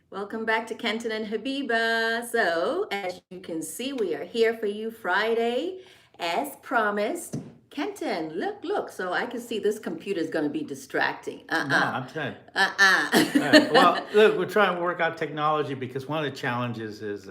Welcome back to Kenton and Habiba. So, as you can see, we are here for you Friday, as promised. Kenton, look. So I can see this computer is going to be distracting. No, I'm saying. All right. Uh-uh. Well, look, we're trying to work out technology because one of the challenges is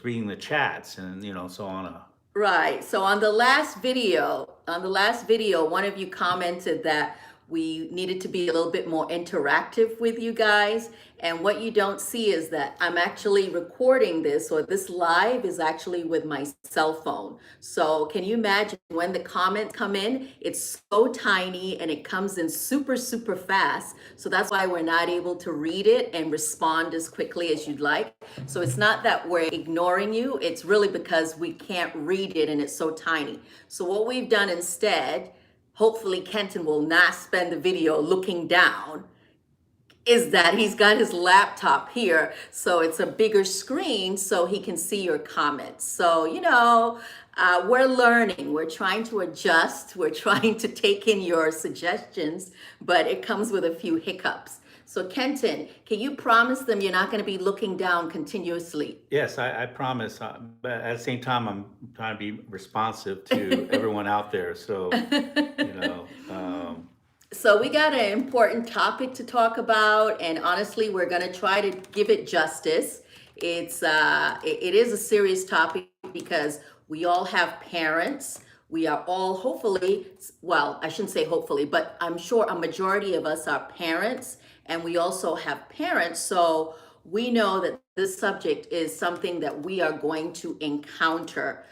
reading the chats and so on. Right. So on the last video, one of you commented that we needed to be a little bit more interactive with you guys. And what you don't see is that I'm actually recording this, or this live is actually with my cell phone. So can you imagine when the comments come in? It's so tiny and it comes in super fast. So that's why we're not able to read it and respond as quickly as you'd like. So it's not that we're ignoring you, it's really because we can't read it and it's so tiny. So what we've done instead, hopefully Kenton will not spend the video looking down, is that he's got his laptop here, so it's a bigger screen so he can see your comments. So, we're learning, we're trying to adjust, we're trying to take in your suggestions, but it comes with a few hiccups. So, Kenton, can you promise them you're not going to be looking down continuously? Yes, I promise. But at the same time, I'm trying to be responsive to everyone out there. So, you know, So we got an important topic to talk about, and honestly, we're going to try to give it justice. It is a serious topic because we all have parents. We are all hopefully, well, I shouldn't say hopefully, but I'm sure a majority of us are parents, and we also have parents. So we know that this subject is something that we are going to encounter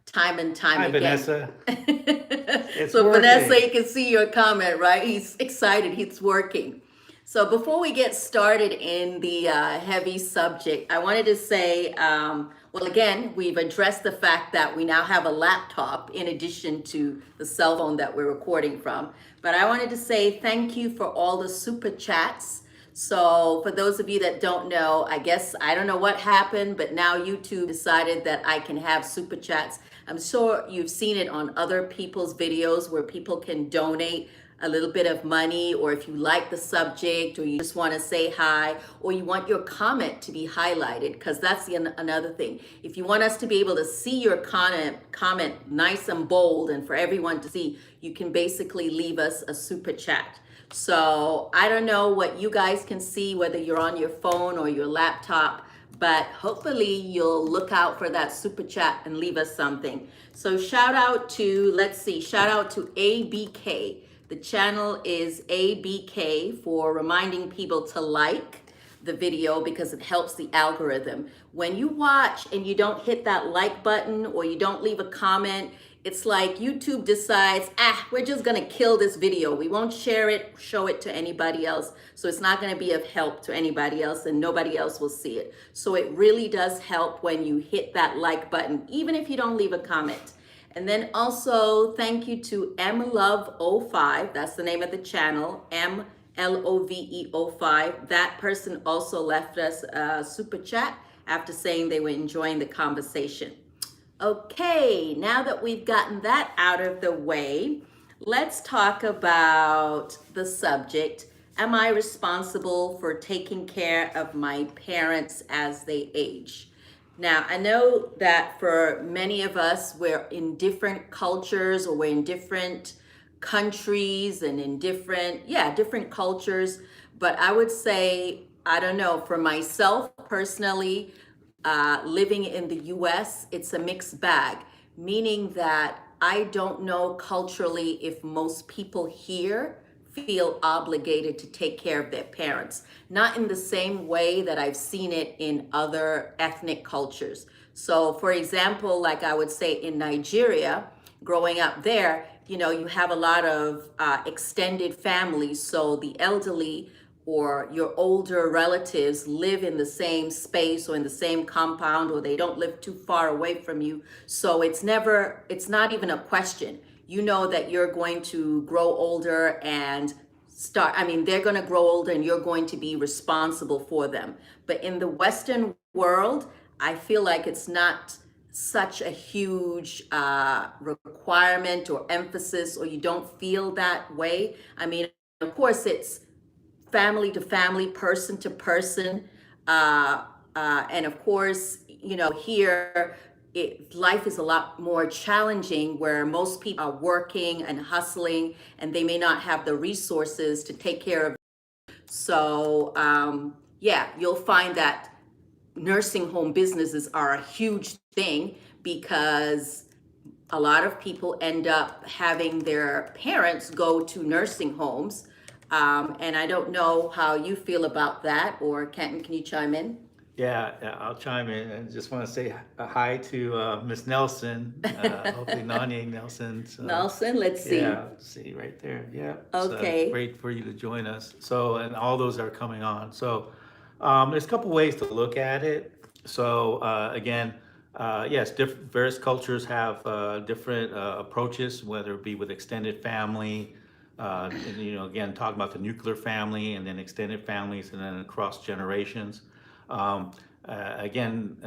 time and time hi, again. Vanessa. It's So Vanessa, working. you can see your comment, right? He's excited, he's working. So before we get started in the heavy subject, I wanted to say, well, again, we've addressed the fact that we now have a laptop in addition to the cell phone that we're recording from. But I wanted to say thank you for all the super chats. So for those of you that don't know, I guess I don't know what happened, but now YouTube decided that I can have super chats. I'm sure you've seen it on other people's videos where people can donate a little bit of money, or if you like the subject, or you just want to say hi, or you want your comment to be highlighted, because that's another thing. If you want us to be able to see your comment nice and bold and for everyone to see, you can basically leave us a super chat. So I don't know what you guys can see, whether you're on your phone or your laptop, but hopefully you'll look out for that super chat and leave us something. So shout out to ABK. The channel is ABK for reminding people to like the video because it helps the algorithm. When you watch and you don't hit that like button or you don't leave a comment, it's like YouTube decides, we're just gonna kill this video. We won't share it, show it to anybody else. So it's not gonna be of help to anybody else and nobody else will see it. So it really does help when you hit that like button, even if you don't leave a comment. And then also thank you to MLove05, that's the name of the channel, MLOVE05. That person also left us a super chat after saying they were enjoying the conversation. Okay, now that we've gotten that out of the way, let's talk about the subject. Am I responsible for taking care of my parents as they age? Now, I know that for many of us, we're in different cultures, or we're in different countries and in different cultures. But I would say, I don't know, for myself personally, living in the US, it's a mixed bag, meaning that I don't know culturally if most people here feel obligated to take care of their parents, not in the same way that I've seen it in other ethnic cultures. So, for example, like I would say in Nigeria, growing up there, you have a lot of extended families. So the elderly or your older relatives live in the same space or in the same compound, or they don't live too far away from you. So it's not even a question. You know that you're going to grow older and they're going to grow older and you're going to be responsible for them. But in the Western world, I feel like it's not such a huge requirement or emphasis, or you don't feel that way. I mean, of course, it's family to family, person to person. And of course, here life is a lot more challenging where most people are working and hustling and they may not have the resources to take care of. So, yeah, you'll find that nursing home businesses are a huge thing because a lot of people end up having their parents go to nursing homes. And I don't know how you feel about that, or Kenton, can you chime in? Yeah, I'll chime in and just want to say hi to Miss Nelson, hopefully Nanya Nelson. So, Nelson, let's see. yeah, see right there. Yeah, so Okay. great for you to join us. So, and all those are coming on. So, there's a couple ways to look at it. So, again, yes, various cultures have different approaches, whether it be with extended family, and, again, talking about the nuclear family and then extended families and then across generations. Um, again,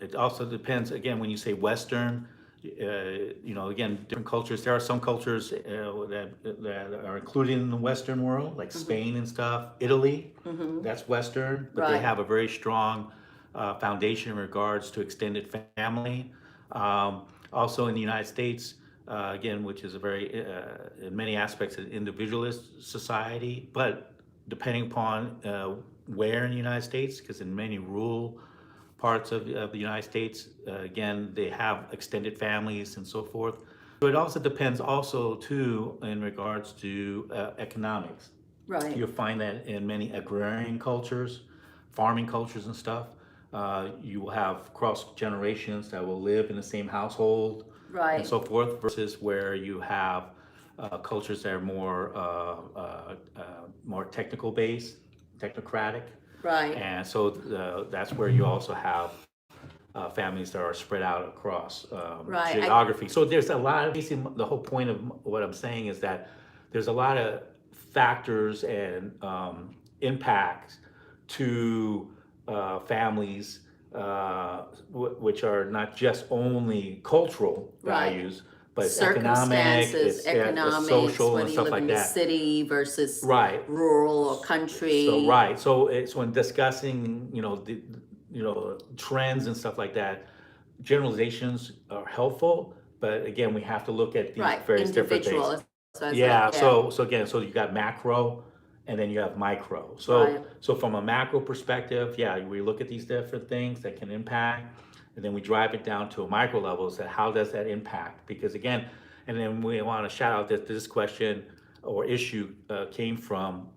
it also depends, again, when you say Western, again, different cultures. There are some cultures that are included in the Western world, like Spain and stuff. Italy, that's Western, but they Right. have a very strong foundation in regards to extended family. Also in the United States, again, which is a very, in many aspects, an individualist society, but depending upon where in the United States, because in many rural parts of the United States, again, they have extended families and so forth. So it also depends also too in regards to economics. Right. You'll find that in many agrarian cultures, farming cultures and stuff, you will have cross generations that will live in the same household and Right. so forth, versus where you have cultures that are more technical based, technocratic, Right. and so that's where you also have families that are spread out across Right. geography. So there's a lot of, basically, the whole point of what I'm saying is that there's a lot of factors and impacts to families, which are not just only cultural Right. values, but it's economic, Circumstances, it's economics, social and whether you stuff live in like the that. city versus Right. rural or So country. right. So it's when discussing, trends and stuff like that, generalizations are helpful, but again, we have to look at these Right. various different things. Individual. So it's like, Yeah, yeah. so again, so you got macro and then you have micro. Right. So from a macro perspective, yeah, we look at these different things that can impact, and then we drive it down to a micro level. So how does that impact? Because again, and then we want to shout out that this question or issue came from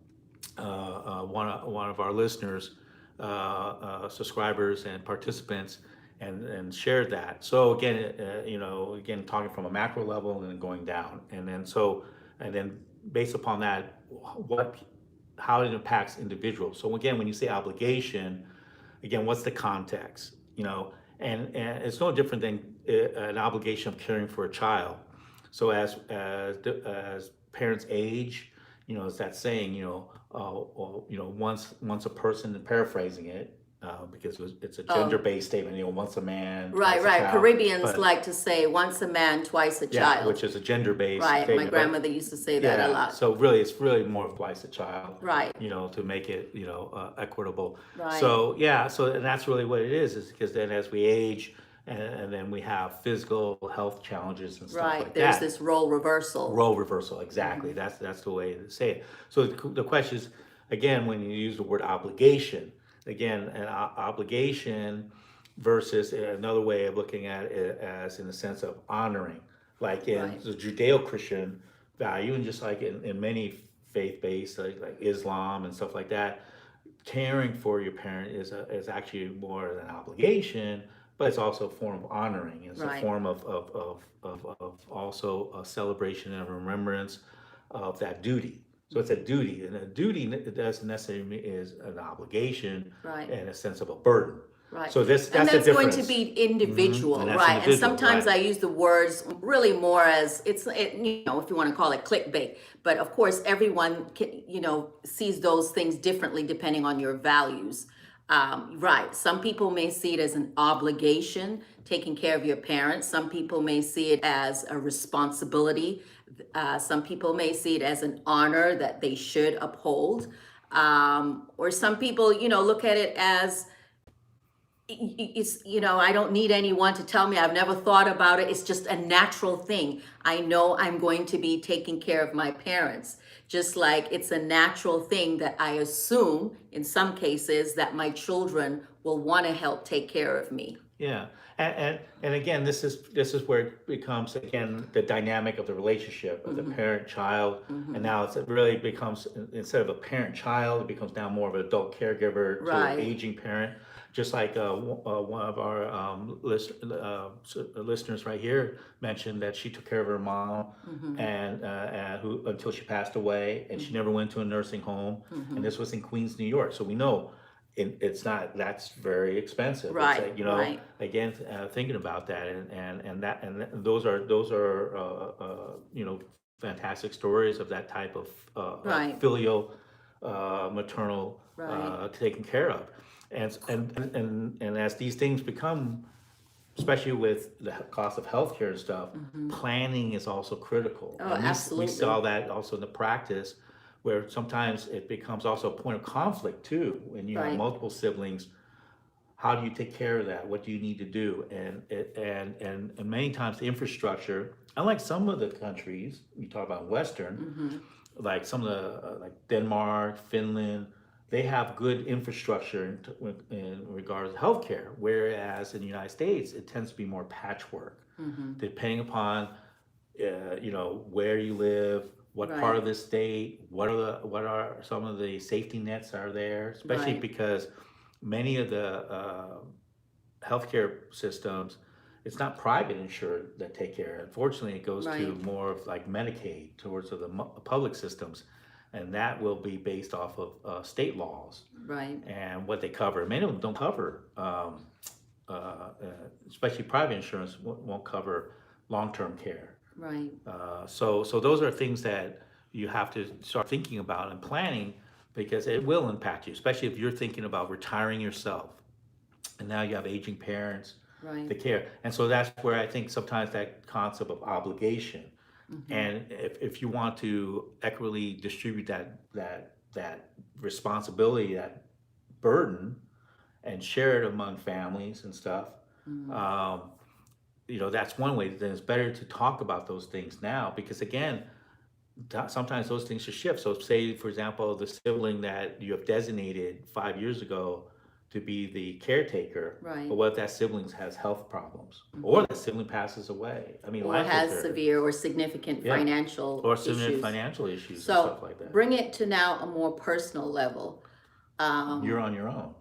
one of our listeners, subscribers and participants, and shared that. So again, again, talking from a macro level and then going down, and then based upon that, what how it impacts individuals. So again, when you say obligation, again, what's the context? And it's no different than an obligation of caring for a child. So as parents age, it's that saying, once a person, paraphrasing it, because it's a Oh, gender-based statement, once a man, right, twice a right. child, Caribbeans but like to say once a man, twice a yeah, child. which is a gender-based Right. My statement. But grandmother used to say that a yeah, lot. so really, it's really more of twice a child, Right. to make it, equitable. Right. So yeah, and that's really what it is because then as we age, and then we have physical health challenges and stuff Right. like There's that. this role reversal. Role reversal, exactly. That's the way to say it. So the question is, again, when you use the word obligation, again, an obligation versus another way of looking at it as in the sense of honoring, like in Right. the Judeo-Christian value, and just like in many faith-based, like Islam and stuff like that, caring for your parent is actually more than an obligation, but it's also a form of honoring. It's a Right. form of also a celebration and remembrance of that duty. So it's a duty, and a duty doesn't necessarily mean is an obligation Right. in a sense of a burden. Right. So And that's the that's going to difference. be individual, And that's right? And individual, sometimes I right? use the words really more as if you want to call it clickbait. But of course, everyone sees those things differently depending on your values. Right. Some people may see it as an obligation, taking care of your parents. Some people may see it as a responsibility. Some people may see it as an honor that they should uphold. Or some people, look at it as it's, I don't need anyone to tell me. I've never thought about it. It's just a natural thing. I know I'm going to be taking care of my parents. Just like it's a natural thing that I assume in some cases that my children will want to help take care of me. Yeah, and again, this is where it becomes again the dynamic of the relationship of the Hmm. parent-child, and Hmm. now it really becomes instead of a parent-child, it becomes now more of an adult caregiver to an Right. aging parent. Just like one of our listeners right here mentioned that she took care of her mom, Hmm. and who until she passed away, and she never went to a nursing home, and Hmm. this was in Queens, New York. So we know it's not that's very expensive. It's Right. like Right. again thinking about that those are fantastic stories of that type of Right. filial maternal Right. taken care of, and as these things become, especially with the cost of healthcare and stuff, Hmm. planning is also critical. Oh, And we saw absolutely. that also in the practice, where sometimes it becomes also a point of conflict too. When you have Right. multiple siblings, how do you take care of that? What do you need to do? And many times the infrastructure, unlike some of the countries, you talk about Western, Hmm. like some of the like Denmark, Finland, they have good infrastructure in regards to healthcare. Whereas in the United States, it tends to be more patchwork, Hmm. depending upon where you live, what part Right. of the state, what are some of the safety nets are there, especially Right. because many of the healthcare systems, it's not private insured that take care. Unfortunately, it goes to Right. more of like Medicaid towards the public systems, and that will be based off of state laws Right. and what they cover. Many of them don't cover, especially private insurance won't cover long-term care. Right. So those are things that you have to start thinking about and planning, because it will impact you, especially if you're thinking about retiring yourself and now you have aging parents Right. to care. And so that's where I think sometimes that concept of obligation, Hmm. and if you want to equitably distribute that responsibility, that burden, and share it among families and stuff, Hmm. um, that's one way. Then it's better to talk about those things now, because again, sometimes those things just shift. So say, for example, the sibling that you have designated 5 years ago to be the caretaker, but Right. what if that sibling has health problems, or Hmm. that sibling passes away? I mean, Or life has occurs. severe or significant Yeah, financial or similar issues. financial issues and So stuff like that. bring it to now a more personal level. You're Um, on your own.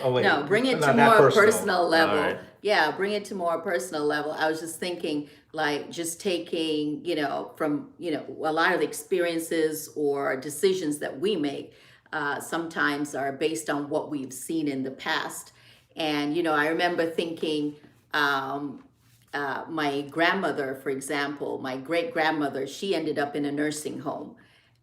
Oh wait, no, bring it to not that more personal. personal All right. level. Yeah, bring it to more personal level. I was just thinking, like, just taking, from, a lot of the experiences or decisions that we make sometimes are based on what we've seen in the past. And, I remember thinking, um, my grandmother, for example, my great grandmother, she ended up in a nursing home.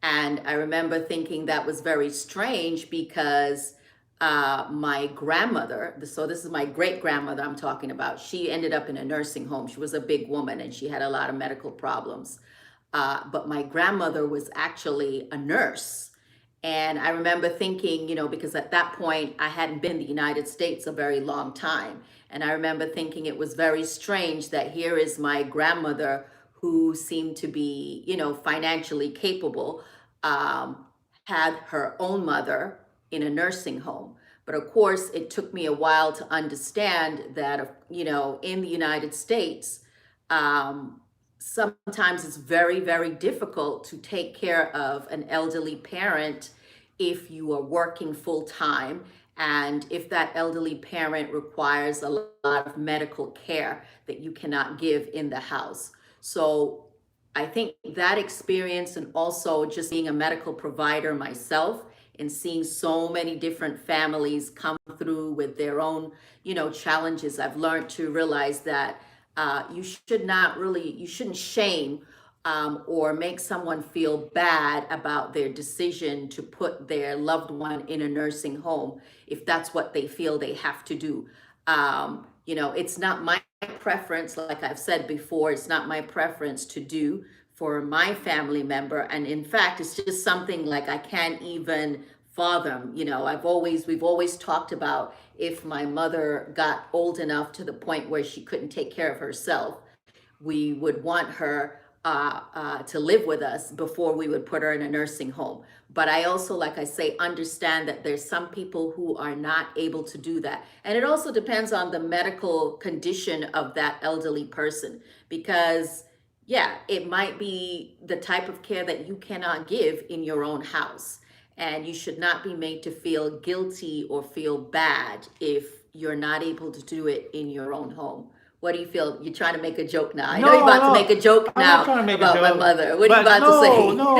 And I remember thinking that was very strange because my grandmother, so this is my great grandmother I'm talking about, she ended up in a nursing home. She was a big woman and she had a lot of medical problems. But my grandmother was actually a nurse. And I remember thinking, because at that point I hadn't been in the United States a very long time. And I remember thinking it was very strange that here is my grandmother who seemed to be, financially capable, um, had her own mother in a nursing home. But of course, it took me a while to understand that, in the United States, um, sometimes it's very, very difficult to take care of an elderly parent if you are working full time and if that elderly parent requires a lot of medical care that you cannot give in the house. So I think that experience, and also just being a medical provider myself and seeing so many different families come through with their own, challenges, I've learned to realize that you shouldn't shame or make someone feel bad about their decision to put their loved one in a nursing home if that's what they feel they have to do. It's not my preference, like I've said before, it's not my preference to do for my family member. And in fact, it's just something like I can't even father. We've always talked about if my mother got old enough to the point where she couldn't take care of herself, we would want her to live with us before we would put her in a nursing home. But I also, like I say, understand that there's some people who are not able to do that. And it also depends on the medical condition of that elderly person. Because, yeah, it might be the type of care that you cannot give in your own house. And you should not be made to feel guilty or feel bad if you're not able to do it in your own home. What do you feel? You're trying to make a joke now. I know you're No, about to make no, a joke I'm not now trying to make a about my joke, mother. What are you but about to no, say? no,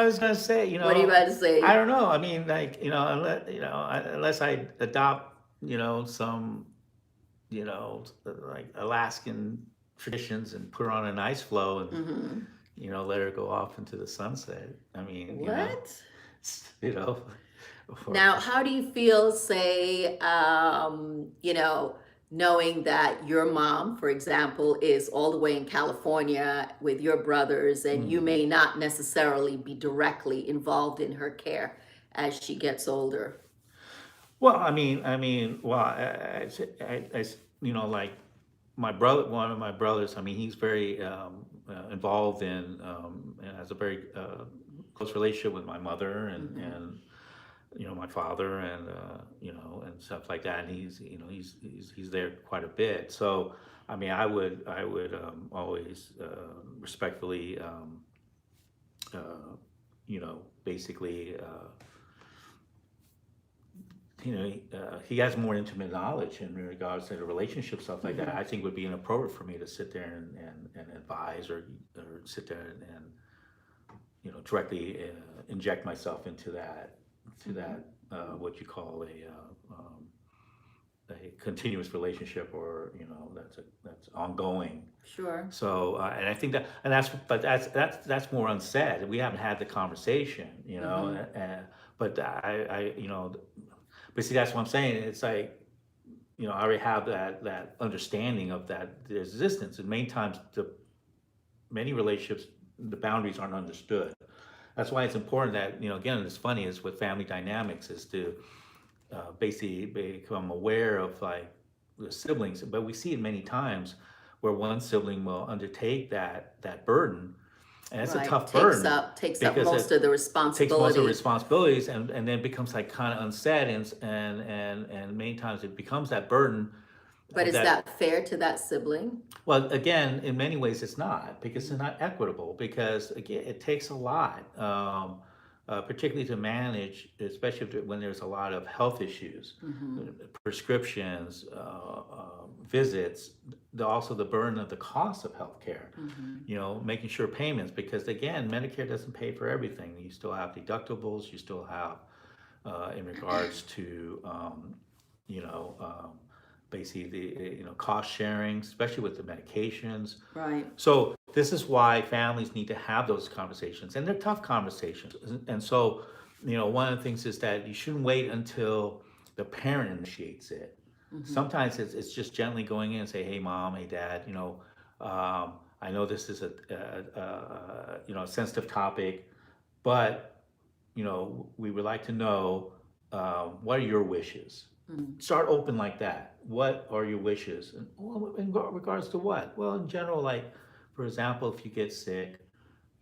I was gonna say, What are you about to I say? don't know. I mean, like, unless I adopt, some, like Alaskan traditions and put her on an ice floe and, Hmm. let her go off into the sunset. I mean, What? you know, or, Now, how do you feel, say, knowing that your mom, for example, is all the way in California with your brothers, and you mm. may not necessarily be directly involved in her care as she gets older? Well, well, like my brother, one of my brothers, I mean, he's very involved in and has a very close relationship with my mother Hmm. and my father and and stuff like that. And he's there quite a bit. So I mean, I would always respectfully basically. He has more intimate knowledge in regards to the relationship stuff like that. Hmm. I think would be inappropriate for me to sit there and advise or sit there and directly inject myself into Hmm. what you call a continuous relationship or that's ongoing. Sure. So and I think that and that's more unsaid. We haven't had the conversation, Hmm. but but see, that's what I'm saying. It's like, I already have that understanding of that existence. And many times, many relationships, the boundaries aren't understood. That's why it's important that again, it's funny is with family dynamics is to basically become aware of like the siblings. But we see it many times where one sibling will undertake that burden, and it's a Right. tough Takes burden up takes up because most of the it takes most of the responsibility. responsibilities and then becomes like kind of unsaid and many times it becomes that burden But is that that fair to that sibling? well again in many ways it's not because it's Hmm. not equitable because again it takes a lot particularly to manage especially when there's a lot of health issues Hmm. prescriptions visits also the burden of the cost of healthcare Hmm. making sure payments because again Medicare doesn't pay for everything you still have deductibles you still have in regards to you know um, basically the cost sharing especially with the medications Right. so this is why families need to have those conversations and they're tough conversations and so one of the things is that you shouldn't wait until the parent initiates it Hmm. sometimes it's just gently going in and say hey mom hey dad I know this is a sensitive topic but we would like to know what are your wishes? Hmm. Start open like that. What are your wishes? And well, in regards to what? Well, in general, like for example, if you get sick,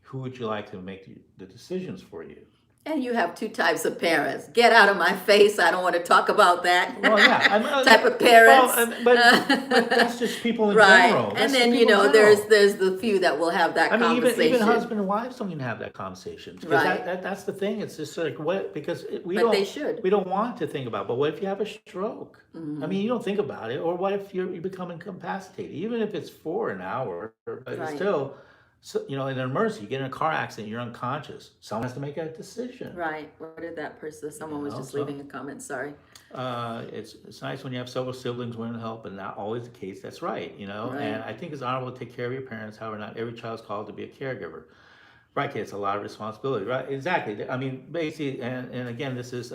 who would you like to make the decisions for you? And you have two types of parents. Get out of my face. I don't want to talk about Well, yeah, that type of parents. but that's just people in Right. general. And That's just then, people in there's general. there's the few that will have that I mean, even conversation. husband and wives don't even have that conversation because Right. that's the thing. It's just like what because we But they don't should. want to think about. But what if you have a stroke? I Hmm. mean, you don't think about it. Or what if you become incapacitated? Even if it's for an hour, but it's Right. still, so, in an emergency, you get in a car accident, you're unconscious. Someone has to make a decision. Right. What did that person? Someone was just So leaving a comment. Sorry. it's nice when you have several siblings willing to help, and not always the case. That's right. And Right. I think it's honorable to take care of your parents. However, not every child is called to be a caregiver. Right, it's a lot of responsibility, right? Exactly. I mean, basically, and again, this is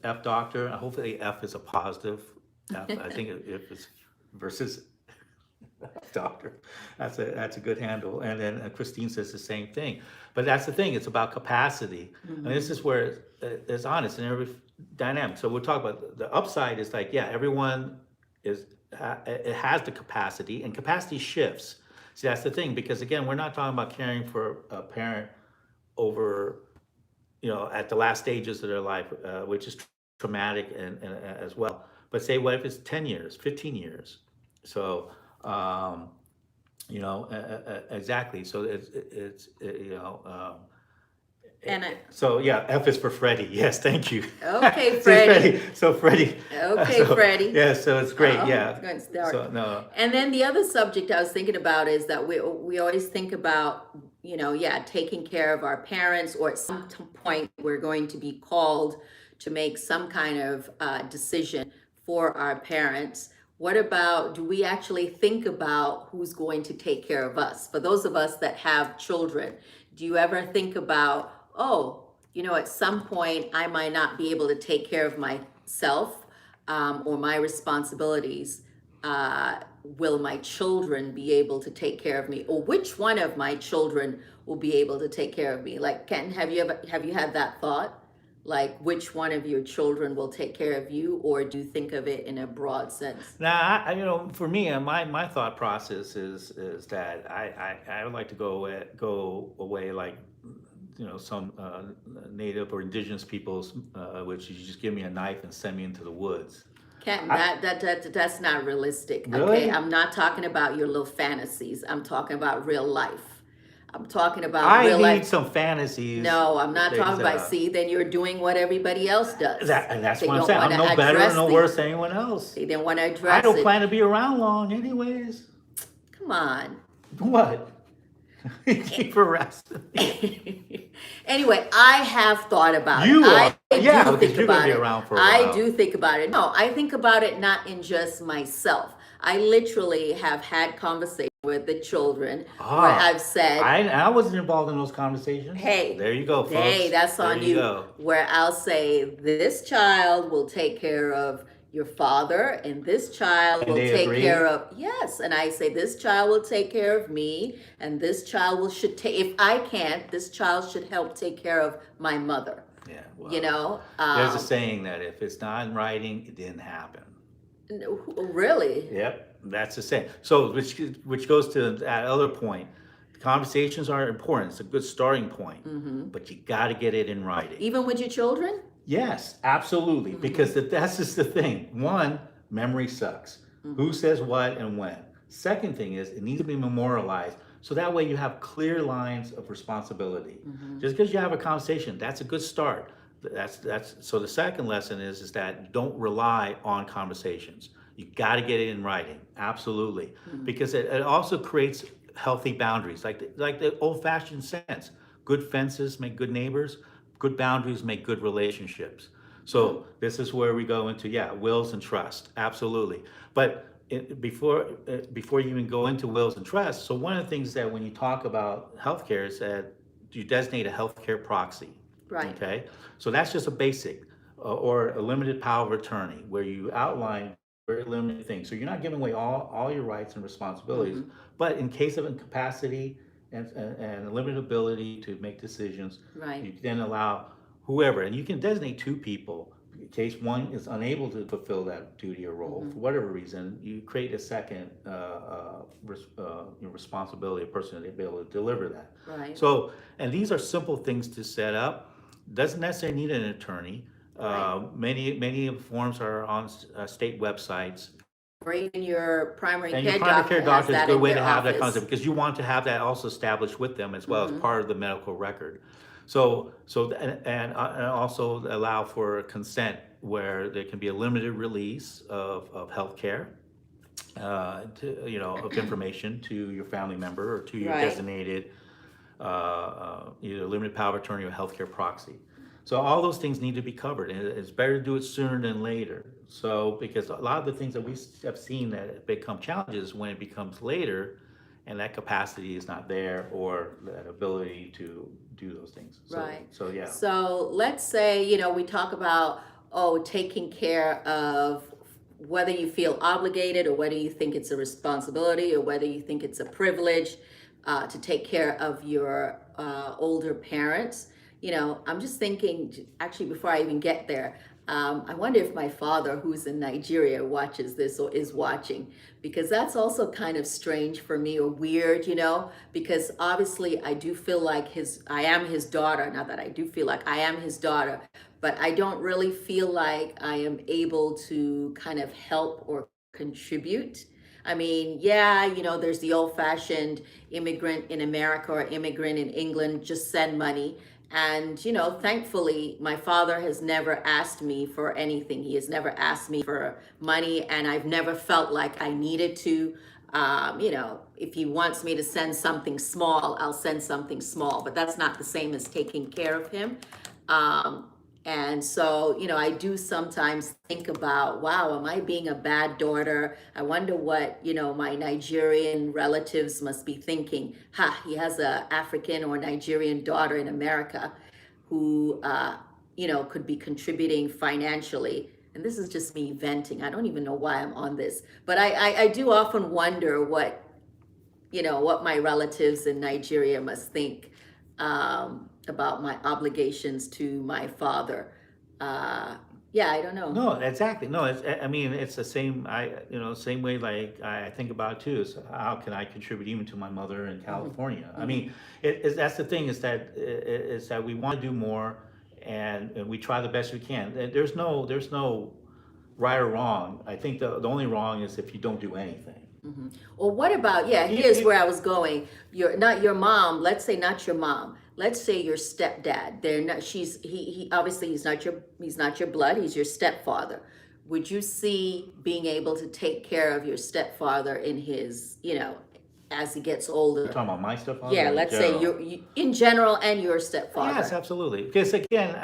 F doctor. Hopefully, F is a positive F. I think if it's versus. Doctor. That's a good handle. And then Christine says the same thing. But that's the thing. It's about capacity, and this is where it's honest and every dynamic. So we'll talk about the upside. Is like, yeah, everyone is it has the capacity, and capacity shifts. See, that's the thing, because again, we're not talking about caring for a parent over, at the last stages of their life, which is traumatic and as well. But say, what if it's 10 years, 15 years? So, um, exactly. So And so yeah, F is for Freddie. Yes, thank you. okay, See, Freddie. Freddie. So Freddie. Okay, So Freddie. yeah, so it's great. Oh, Yeah. it's going to start. So no. And then the other subject I was thinking about is that we always think about, yeah, taking care of our parents, or at some point we're going to be called to make some kind of decision for our parents. What about, do we actually think about who's going to take care of us? For those of us that have children, do you ever think about, oh, at some point I might not be able to take care of myself, or my responsibilities? Will my children be able to take care of me, or which one of my children will be able to take care of me? Like, Ken, have you had that thought? Like, which one of your children will take care of you, or do you think of it in a broad sense? Now, for me, my thought process is that I would like to go away like, some native or indigenous peoples, which you just give me a knife and send me into the woods. Ken, I, that's not realistic. really? Okay, I'm not talking about your little fantasies. I'm talking about real life. I'm talking about I real need life. some fantasies. No, I'm not Things, talking about. See, then you're doing what everybody else does. and that's They what I'm don't saying. want I'm to no better or address no the. worse than anyone else. They didn't want to I address don't it. plan to be around long, anyways. Come on. What? Keep harassing me. Anyway, I have thought about You it. are, I yeah, do because think you're gonna about be it. around for a I while. do think about it. No, I think about it not in just myself. I literally have had conversations with the children where I've said, I wasn't involved in those conversations. hey, There you go, folks. hey, that's There on you you. go. Where I'll say, this child will take care of your father, and this child And will they take agree? care of, yes. And I say, this child will take care of me, and this child should take, if I can't, this child should help take care of my mother. Yeah, You know, there's a saying that if it's not in writing, it didn't happen. really? Yep, that's the saying. So, which goes to that other point. Conversations are important. It's a good starting point, but you got to get it in writing. Even with your children? Yes, absolutely. Because that's just the thing. One, memory sucks. Who says what and when? Second thing is, it needs to be memorialized. So that way you have clear lines of responsibility. Just because you have a conversation, that's a good start. That's so the second lesson is that don't rely on conversations. You got to get it in writing. Absolutely. Because it also creates healthy boundaries, like the old-fashioned sense. Good fences make good neighbors. Good boundaries make good relationships. So this is where we go into, wills and trust. Absolutely. But before you even go into wills and trust, so one of the things that when you talk about healthcare is that you designate a healthcare proxy. Right. Okay. So that's just a basic or a limited power of attorney where you outline very limited things. So you're not giving away all your rights and responsibilities, but in case of incapacity and limited ability to make decisions, Right. you then allow whoever, and you can designate two people. In case one is unable to fulfill that duty or role for whatever reason, you create a second responsibility, a person to be able to deliver that. Right. So, and these are simple things to set up. Doesn't necessarily need an attorney. Right. Many forms are on state websites. Or even your primary And care your primary care doctor is a that good in way to their have that office. concept because you want to have that also established with them as well as part of the medical record. And also allow for consent where there can be a limited release of health care, of information to your family member or to your Right. designated either limited power of attorney or healthcare proxy. So all those things need to be covered, and it's better to do it sooner than later. So because a lot of the things that we have seen that become challenges when it becomes later, and that capacity is not there or that ability to do those things. So, Right. So yeah. So let's say, we talk about, taking care of whether you feel obligated or whether you think it's a responsibility or whether you think it's a privilege to take care of your older parents. I'm just thinking, actually, before I even get there, I wonder if my father, who's in Nigeria, watches this or is watching, because that's also kind of strange for me, or weird, because obviously I do feel like I am his daughter. Not that I do feel like I am his daughter, but I don't really feel like I am able to kind of help or contribute. I mean, yeah, there's the old-fashioned immigrant in America or immigrant in England, just send money. And, thankfully, my father has never asked me for anything. He has never asked me for money, and I've never felt like I needed to. If he wants me to send something small, I'll send something small, but that's not the same as taking care of him. And so, I do sometimes think about, wow, am I being a bad daughter? I wonder what, my Nigerian relatives must be thinking. Ha, he has a African or Nigerian daughter in America who, could be contributing financially. And this is just me venting. I don't even know why I'm on this. But I do often wonder what my relatives in Nigeria must think about my obligations to my father. Yeah, I don't know. No, exactly. No, I mean, it's the same. Same way. Like I think about it too. Is how can I contribute even to my mother in California? I mean, that's the thing is that we want to do more, and we try the best we can. There's no right or wrong. I think the only wrong is if you don't do anything. Or what about, yeah, You, here's you, where I was going. Not your mom, let's say not your mom. Let's say your stepdad. They're not he obviously he's not your blood, he's your stepfather. Would you see being able to take care of your stepfather in his, as he gets you're older? talking about my stepfather Yeah, or in let's say general? you in general and your Yes, stepfather. absolutely. Because again,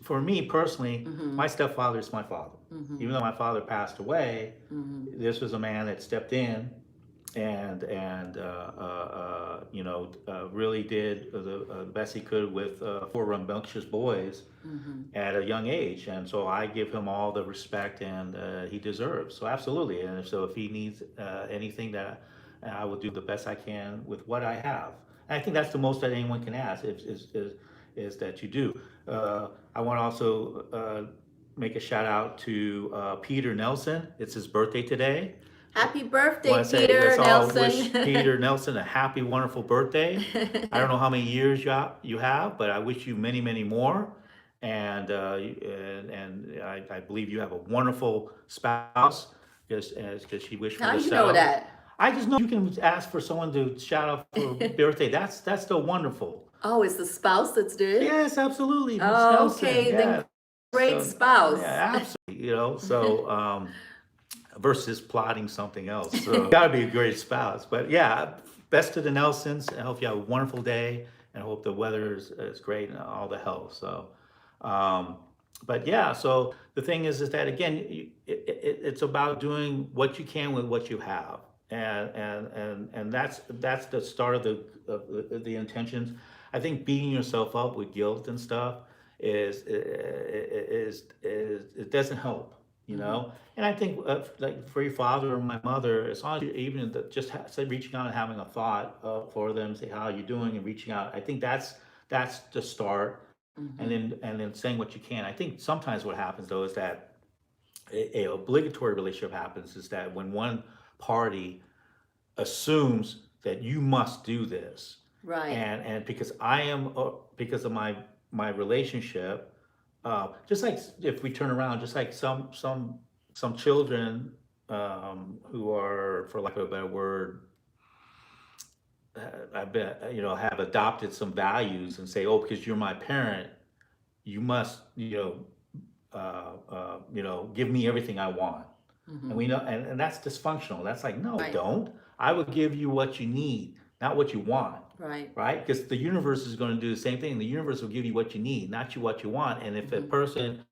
for me personally, Mm-hmm. my stepfather is my father. Mm-hmm. Even though my father passed away, Mm-hmm. this was a man that stepped in and really did the best he could with four rambunctious boys Mm-hmm. at a young age, and so I give him all the respect and he deserves. So absolutely, and if he needs anything, that I will do the best I can with what I have. And I think that's the most that anyone can ask is that you do. I want to also make a shout out to Peter Nelson. It's his birthday today. Happy I birthday, want to say Peter let's all wish Nelson. Peter Nelson a happy, wonderful birthday. I don't know how many years you have, but I wish you many, many more. And I believe you have a wonderful spouse, because she wished for How you know yourself. that? I just know you can ask for someone to shout out for birthday. That's still wonderful. Oh, it's the spouse that's doing it? Yes, absolutely, Miss Oh, Nelson. okay, then Yeah. great So spouse. yeah, absolutely. So versus plotting something else. So gotta be a great spouse. But yeah, best to the Nelsons. I hope you have a wonderful day, and I hope the weather is great and all the health. So, um, but yeah, so the thing is that again, it's about doing what you can with what you have, and that's the start of the intentions. I think beating yourself up with guilt and stuff is it doesn't help, you Mm-hmm. know. And I think like for your father or my mother, as long as you even just say reaching out and having a thought for them, say how you doing and reaching out. I think that's the start, and Mm-hmm. then saying what you can. I think sometimes what happens though is that a obligatory relationship happens is that when one party assumes that you must do this, Right. and because I am because of my relationship, just like if we turn around, just like some children who are, for lack of a better word, I bet have adopted some values and say, oh, because you're my parent, you must give me everything I want. And Mm-hmm. we know, and that's dysfunctional. That's like, no, Right. don't. I would give you what you need, not what you want, Right. right? Because the universe is going to do the same thing. The universe will give you what you need, not you what you want. And if a Mm-hmm. person,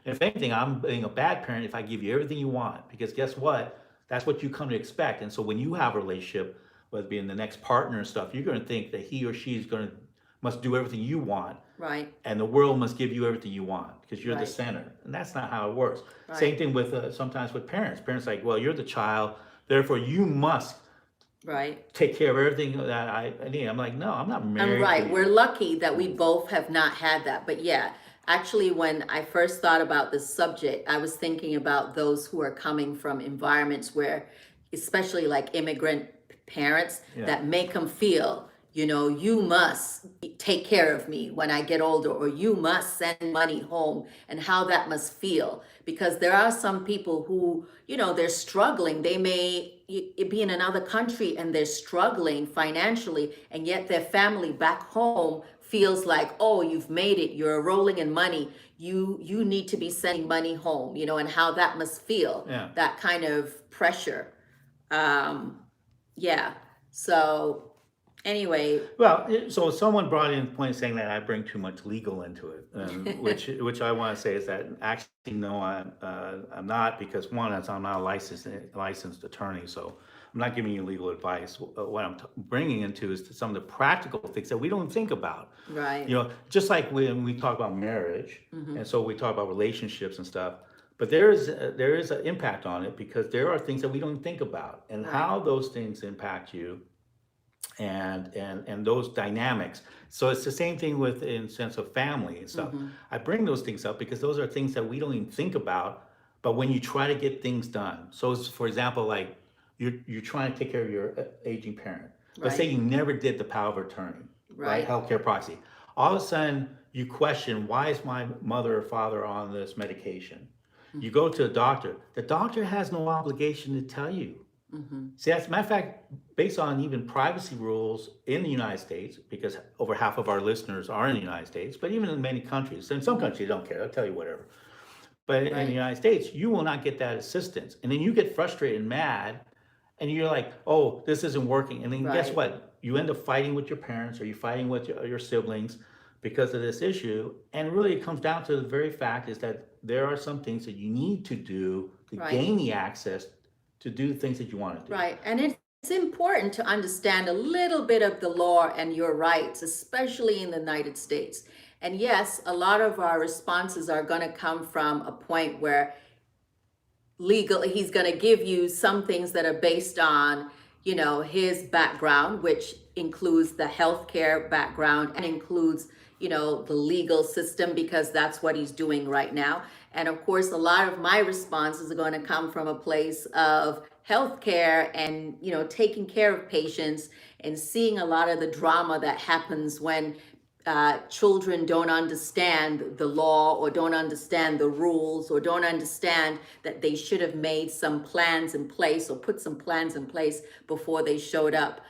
if anything, I'm being a bad parent if I give you everything you want, because guess what? That's what you come to expect. And so when you have a relationship, whether it be in the next partner and stuff, you're going to think that he or she is going to must do everything you want. Right. and the world must give you everything you want because you're the Right. center. And that's not how it works. Same Right. thing with sometimes with parents. Parents like, well, you're the child, therefore you must Right. take care of everything that I need. I'm like, no, I'm not And married to right, we're you. lucky that we both have not had that. But yeah, actually, when I first thought about this subject, I was thinking about those who are coming from environments where, especially like immigrant parents, Yeah. that make them feel, you must take care of me when I get older, or you must send money home, and how that must feel. Because there are some people who, they're struggling. They may be in another country and they're struggling financially, and yet their family back home feels like, oh, you've made it, you're rolling in money, you need to be sending money home, and how that must feel, Yeah. that kind of pressure. Yeah. So anyway. Well, so someone brought in a point saying that I bring too much legal into it, which I want to say is that actually no, I'm not, because one, is I'm not a licensed attorney, so I'm not giving you legal advice. What I'm bringing into is some of the practical things that we don't think about. Right. Just like when we talk about marriage, Mm-hmm. and so we talk about relationships and stuff. But there is an impact on it because there are things that we don't think about, and Right. how those things impact you and those dynamics. So it's the same thing with in sense of family and stuff. Mm-hmm. I bring those things up because those are things that we don't even think about, but when you try to get things done. So for example, like you're trying to take care of your aging parent. Let's say Right. you never did the power of attorney, right? Right. Healthcare proxy. All of a sudden you question, why is my mother or father on this medication? You go to a doctor. The doctor has no obligation to tell you. Mm-hmm. See, as a matter of fact, based on even privacy rules in the United States, because over half of our listeners are in the United States, but even in many countries, in some countries they don't care, they'll tell you whatever. But in the Right. United States, you will not get that assistance. And then you get frustrated and mad, and you're like, oh, this isn't working. And then guess Right. what? You end up fighting with your parents, or you fighting with your siblings because of this issue. And really it comes down to the very fact is that there are some things that you need to do to Right. gain the access to do things that you want to do. Right. And it's important to understand a little bit of the law and your rights, especially in the United States. And yes, a lot of our responses are going to come from a point where he's going to give you some things that are based on, his background, which includes the healthcare background and includes, the legal system, because that's what he's doing right now. And of course, a lot of my responses are going to come from a place of healthcare and, taking care of patients and seeing a lot of the drama that happens when children don't understand the law, or don't understand the rules, or don't understand that they should have made some plans in place, or put some plans in place before they showed up,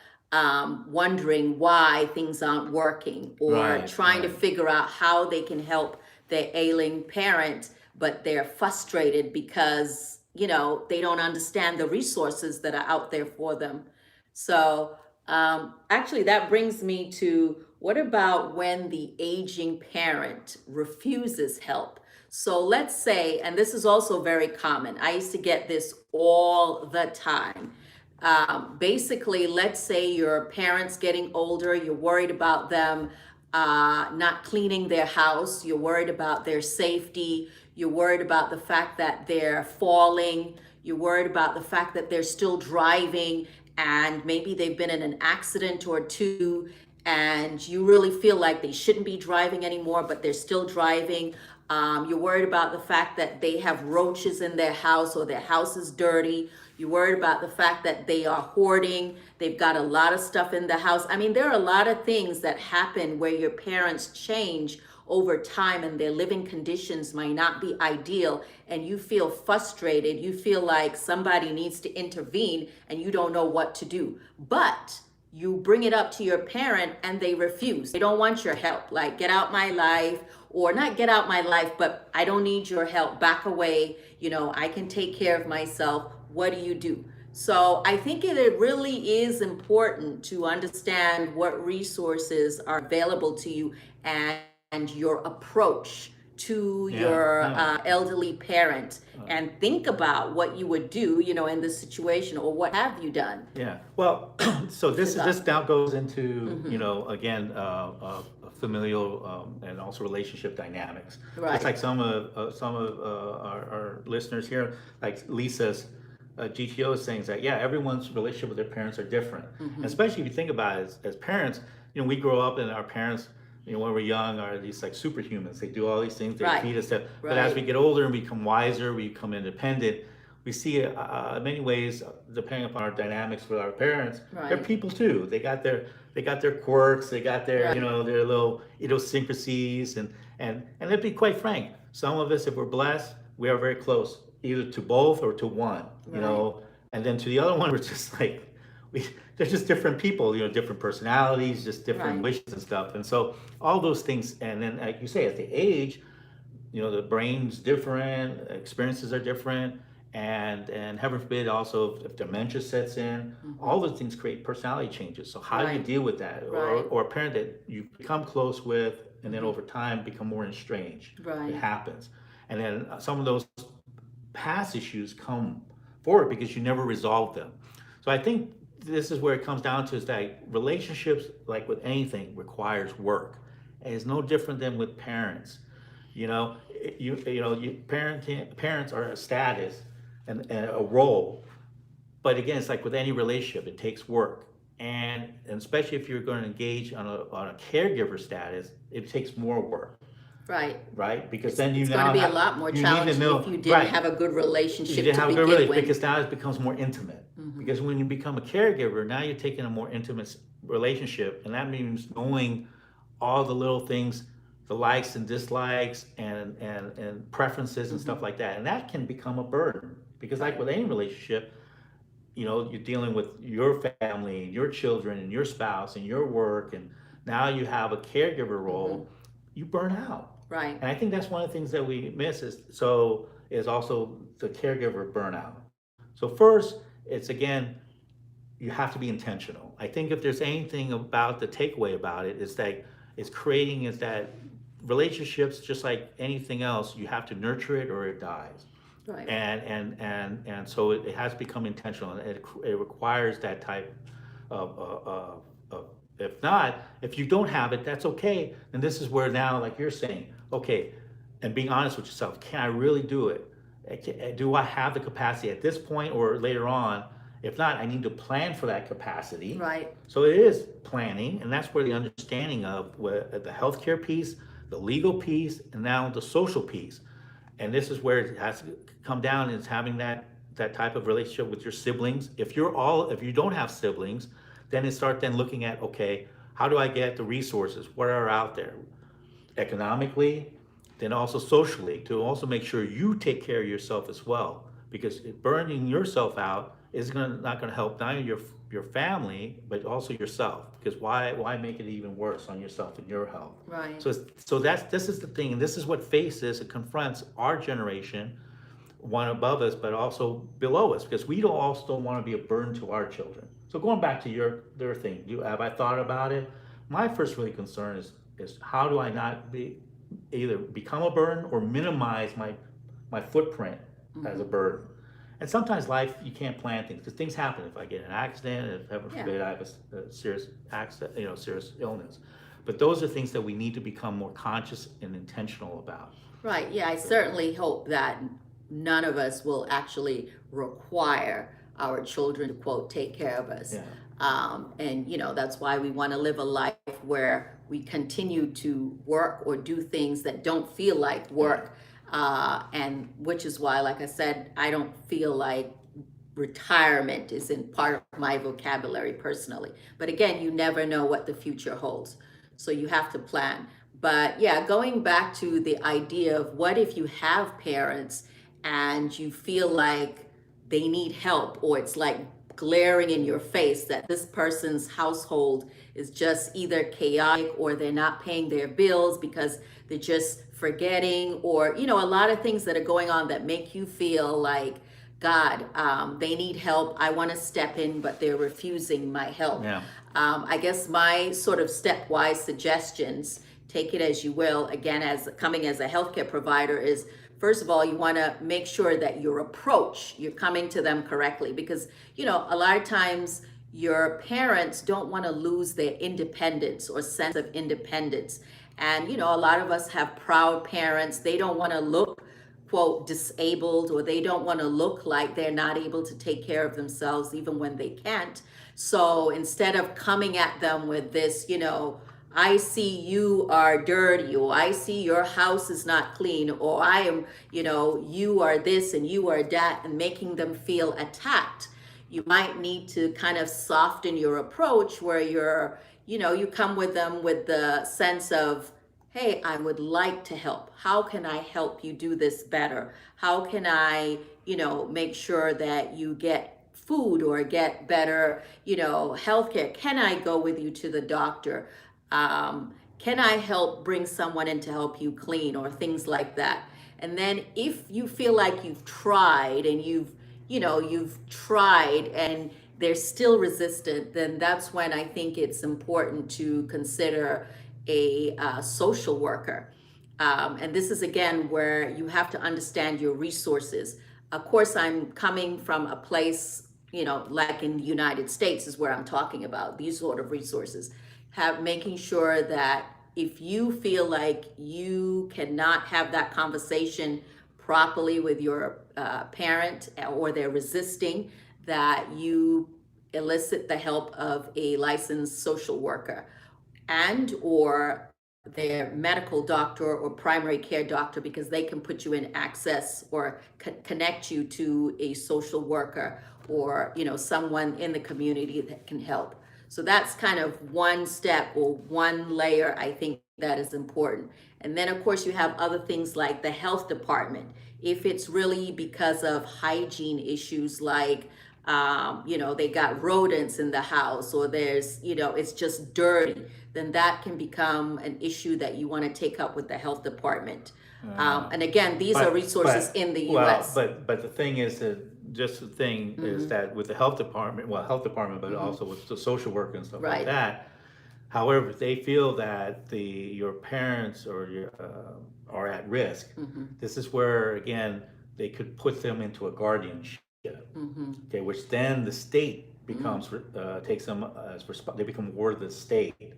wondering why things aren't working, or Right, trying to right. figure out how they can help their ailing parent, but they're frustrated because, they don't understand the resources that are out there for them. So actually, that brings me to, what about when the aging parent refuses help? So let's say, and this is also very common, I used to get this all the time. Basically, let's say your parents getting older, you're worried about them not cleaning their house, you're worried about their safety, you're worried about the fact that they're falling, you're worried about the fact that they're still driving, and maybe they've been in an accident or two, and you really feel like they shouldn't be driving anymore, but they're still driving. You're worried about the fact that they have roaches in their house, or their house is dirty. You're worried about the fact that they are hoarding. They've got a lot of stuff in the house. I mean, there are a lot of things that happen where your parents change over time and their living conditions might not be ideal, and you feel frustrated. You feel like somebody needs to intervene and you don't know what to do. But you bring it up to your parent and they refuse. They don't want your help. Like, get out my life, or not get out my life, but I don't need your help. Back away. I can take care of myself. What do you do? So I think it really is important to understand what resources are available to you, and your approach to Yeah, your yeah. elderly parent, and think about what you would do, in this situation, or what have you done. Yeah. Well, so this About- this now goes into again familial and also relationship dynamics. Right. Just like some of our listeners here, like Lisa's GTO is saying that, yeah, everyone's relationship with their parents are different. And especially if you think about it as parents, we grow up and our parents, when we're young, are these like superhumans. They do all these things, they Right. feed us stuff. But as we Right. get older and become wiser, we become independent. We see in many ways, depending upon our dynamics with our parents, they're Right. people too. They got their quirks, they got their Right. their little idiosyncrasies, and let's be quite frank. Some of us, if we're blessed, we are very close, either to both or to one. Right. And then to the other one, we're just like they're just different people, different personalities, just different Right. wishes and stuff. And so all those things, and then like you say, as they age, the brain's different, experiences are different, and heaven forbid also if dementia sets in, all those things create personality changes. So how do you Right. deal with that? Right. Or a parent that you become close with and then over time become more estranged. It Right. happens. And then some of those past issues come forward because you never resolved them. So I think this is where it comes down to, is that relationships, like with anything, requires work. And it's no different than with parents. Parents are a status and a role, but again, it's like with any relationship, it takes work. And especially if you're going to engage on a caregiver status, it takes more work, Right. right? Because then you It's going now to be a have, lot more you need to challenging know, if you didn't right? have a good You relationship didn't to have a good begin relationship with. because now it becomes more intimate. Because when you become a caregiver, now you're taking a more intimate relationship, and that means knowing all the little things, the likes and dislikes, and preferences and stuff like that, and that can become a burden. Because like with any relationship, you're dealing with your family, your children, and your spouse, and your work, and now you have a caregiver role. You burn out. Right. And I think that's one of the things that we miss is also the caregiver burnout. So first, it's again, you have to be intentional. I think if there's anything about the takeaway about it, is that relationships, just like anything else, you have to nurture it or it dies. Right. And so it has become intentional, and it requires that type of if not, if you don't have it, that's okay. And this is where now, like you're saying, okay, and being honest with yourself, can I really do it? Do I have the capacity at this point or later on? If not, I need to plan for that capacity. Right. So it is planning, and that's where the understanding of the healthcare piece, the legal piece, and now the social piece. And this is where it has to come down, is having that type of relationship with your siblings. If you don't have siblings, then start looking at, okay, how do I get the resources? What are out there? Economically, then also socially, to also make sure you take care of yourself as well. Because burning yourself out is not going to help not only your family, but also yourself. Because why make it even worse on yourself and your health? Right. So this is the thing, and this is what faces and confronts our generation, one above us, but also below us, because we don't also want to be a burden to our children. So going back to their thing, have I thought about it? My first really concern is how do I not either become a burden or minimize my footprint as a burden. And sometimes life, you can't plan things, because things happen. If I get in an accident, if heaven forbid I have a serious accident, serious illness. But those are things that we need to become more conscious and intentional about. Right. Yeah, I certainly hope that none of us will actually require our children to, quote, take care of us. Yeah. And that's why we want to live a life where we continue to work or do things that don't feel like work. And which is why, like I said, I don't feel like retirement is in part of my vocabulary personally. But again, you never know what the future holds. So you have to plan. But yeah, going back to the idea of what if you have parents and you feel like they need help, or it's like glaring in your face that this person's household is just either chaotic or they're not paying their bills because they're just forgetting, or a lot of things that are going on that make you feel like, God, they need help. I want to step in, but they're refusing my help. Yeah. I guess my sort of stepwise suggestions, take it as you will, again, as coming as a healthcare provider, is first of all, you want to make sure that your approach, you're coming to them correctly, because a lot of times your parents don't want to lose their independence or sense of independence. And, a lot of us have proud parents. They don't want to look, quote, disabled, or they don't want to look like they're not able to take care of themselves even when they can't. So instead of coming at them with this, I see you are dirty, or I see your house is not clean, or I am, you are this and you are that, and making them feel attacked, you might need to kind of soften your approach where you come with them with the sense of, hey, I would like to help. How can I help you do this better? How can I, make sure that you get food or get better, healthcare? Can I go with you to the doctor? Can I help bring someone in to help you clean, or things like that? And then if you feel like you've tried and you've tried and they're still resistant, then that's when I think it's important to consider a social worker. And this is again where you have to understand your resources. Of course, I'm coming from a place, like in the United States is where I'm talking about these sort of resources. Making sure that if you feel like you cannot have that conversation properly with your parent, or they're resisting, that you elicit the help of a licensed social worker and or their medical doctor or primary care doctor, because they can put you in access or connect you to a social worker, or someone in the community that can help. So that's kind of one step or one layer I think that is important. And then of course you have other things like the health department. If it's really because of hygiene issues, like they got rodents in the house, or there's, it's just dirty, then that can become an issue that you want to take up with the health department. And again, these are resources in the U.S. But the thing is that just the thing is that with the health department, but also with the social worker and stuff like Right. that. However, if they feel that your parents or your are at risk, this is where again they could put them into a guardianship. Okay, which then the state becomes takes them as they become ward of the state.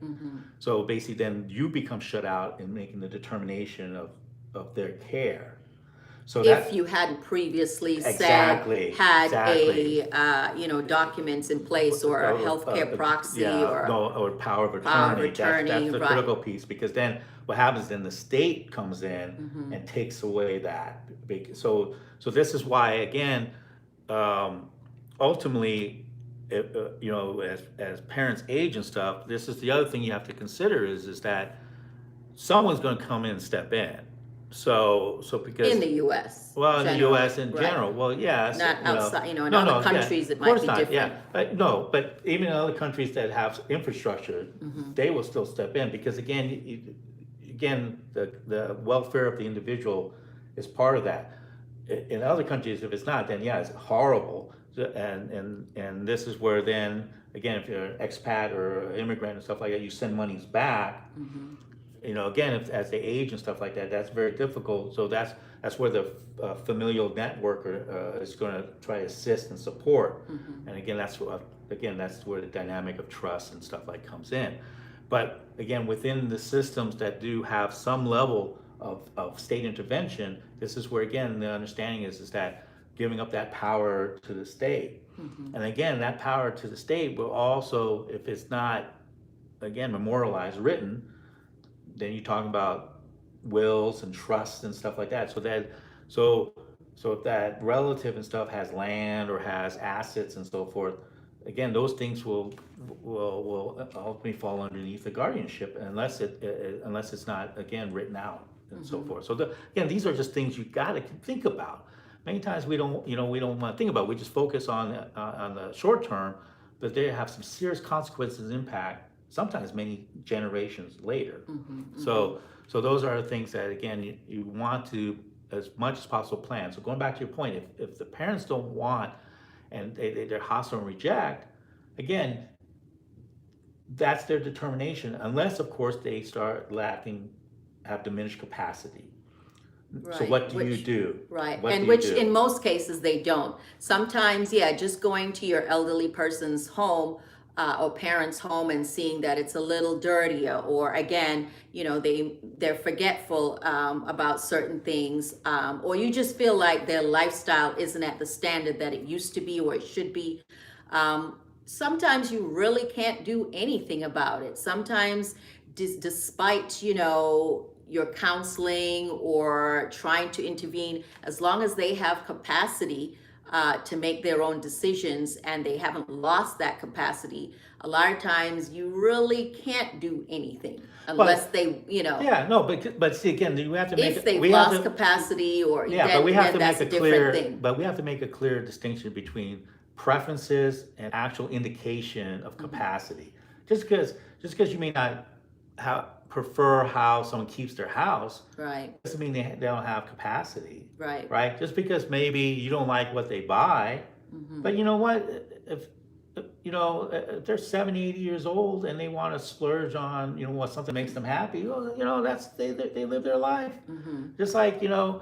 So basically, then you become shut out in making the determination of their care. So If you hadn't previously had exactly. a documents in place, or a healthcare proxy, yeah, or no, or power of power of attorney. That's the right. critical piece, because then what happens, then the state comes in and takes away that. So this is why again, ultimately, as parents age and stuff, this is the other thing you have to consider is that someone's going to come in and step in. So because in the U.S. well, in the generally, U.S. in right. general, well, yes, Not outside, in no, other yeah, countries it of might course be not, different. yeah, no, but even in other countries that have infrastructure, they will still step in, because again, the welfare of the individual is part of that. In other countries, if it's not, then yeah, it's horrible. And this is where then again, if you're an expat or an immigrant and stuff like that, you send monies back. Again, as they age and stuff like that, that's very difficult. So that's where the familial networker is going to try to assist and support. And again, that's where the dynamic of trust and stuff like comes in. But again, within the systems that do have some level of state intervention, this is where again the understanding is that giving up that power to the state. And again, that power to the state will also, if it's not again memorialized, written, then you're talking about wills and trusts and stuff like that. So if that relative and stuff has land or has assets and so forth, again, those things will ultimately fall underneath the guardianship unless it's not again written out and so forth. So again, these are just things you got to think about. Many times we don't want to think about. We just focus on the short term, but they have some serious consequences, impact, sometimes many generations later. So those are the things that again you want to, as much as possible, plan. So going back to your point, if the parents don't want and they're hostile and reject, again, that's their determination, unless of course they start have diminished capacity. So Right, what do you which, do? right, What do and you which do? in most cases they don't. Sometimes, yeah, just going to your elderly person's home or parent's home and seeing that it's a little dirtier, or again, they're forgetful about certain things, or you just feel like their lifestyle isn't at the standard that it used to be or it should be. Sometimes you really can't do anything about it. Sometimes, despite your counseling or trying to intervene, as long as they have capacity to make their own decisions and they haven't lost that capacity, a lot of times you really can't do anything unless But they, yeah, no, but see again, you have to make if it. they've We have lost to. capacity, or Yeah, but we have then to make that's a a different clear. thing. But we have to make a clear distinction between preferences and actual indication of Hmm. capacity. Just because you may not prefer how someone keeps their house Right, doesn't mean they don't have capacity, right. right? Just because maybe you don't like what they buy, Hmm. but you know what? If they're 70, 80 years old and they want to splurge on, what something makes them happy, well, that's they live their life. Hmm. Just like, a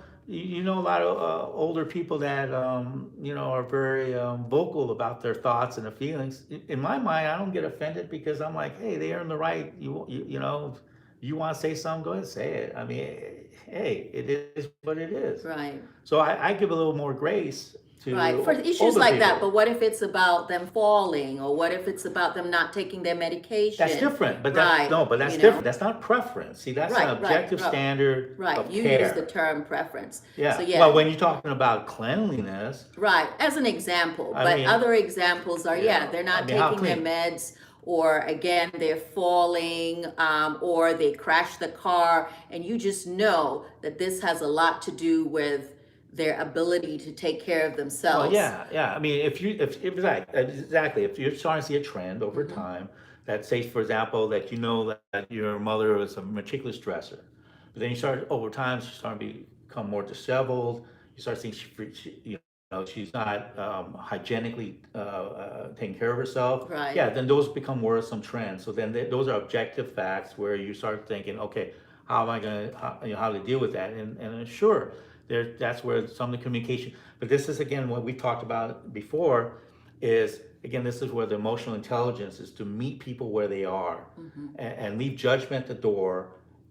lot of older people that, are very vocal about their thoughts and their feelings. In my mind, I don't get offended because I'm like, hey, they earn the right. You want to say something, go ahead and say it. I mean, hey, it is what it is. Right. So I give a little more grace Right, for to issues older like that, people. but what if it's about them falling, or what if it's about them not taking their That's medication? different, but that's Right, no, but that's different. That's not preference. See, that's an objective right, standard right. of You use the care. term preference. So Yeah. Well, yeah, when you're talking about cleanliness, right, as an example. I But mean, other examples are, yeah, they're I not mean, how taking their clean? meds, or again, they're falling, or they crash the car, and you just know that this has a lot to do with their ability to take care of Well, themselves. yeah, yeah. I mean, if exactly, if you're starting to see a trend over Hmm. time that says, for example, that that your mother was a meticulous dresser, but then you start over time, she started to become more disheveled. You start seeing she's not hygienically taking care of herself. Right. Yeah, then those become worrisome trends. So then those are objective facts where you start thinking, okay, how am I going to how to deal with that? And sure, that's where some of the communication. But this is again what we talked about before. Is again this is where the emotional intelligence is to meet people where they are, Hmm. and leave judgment at the door,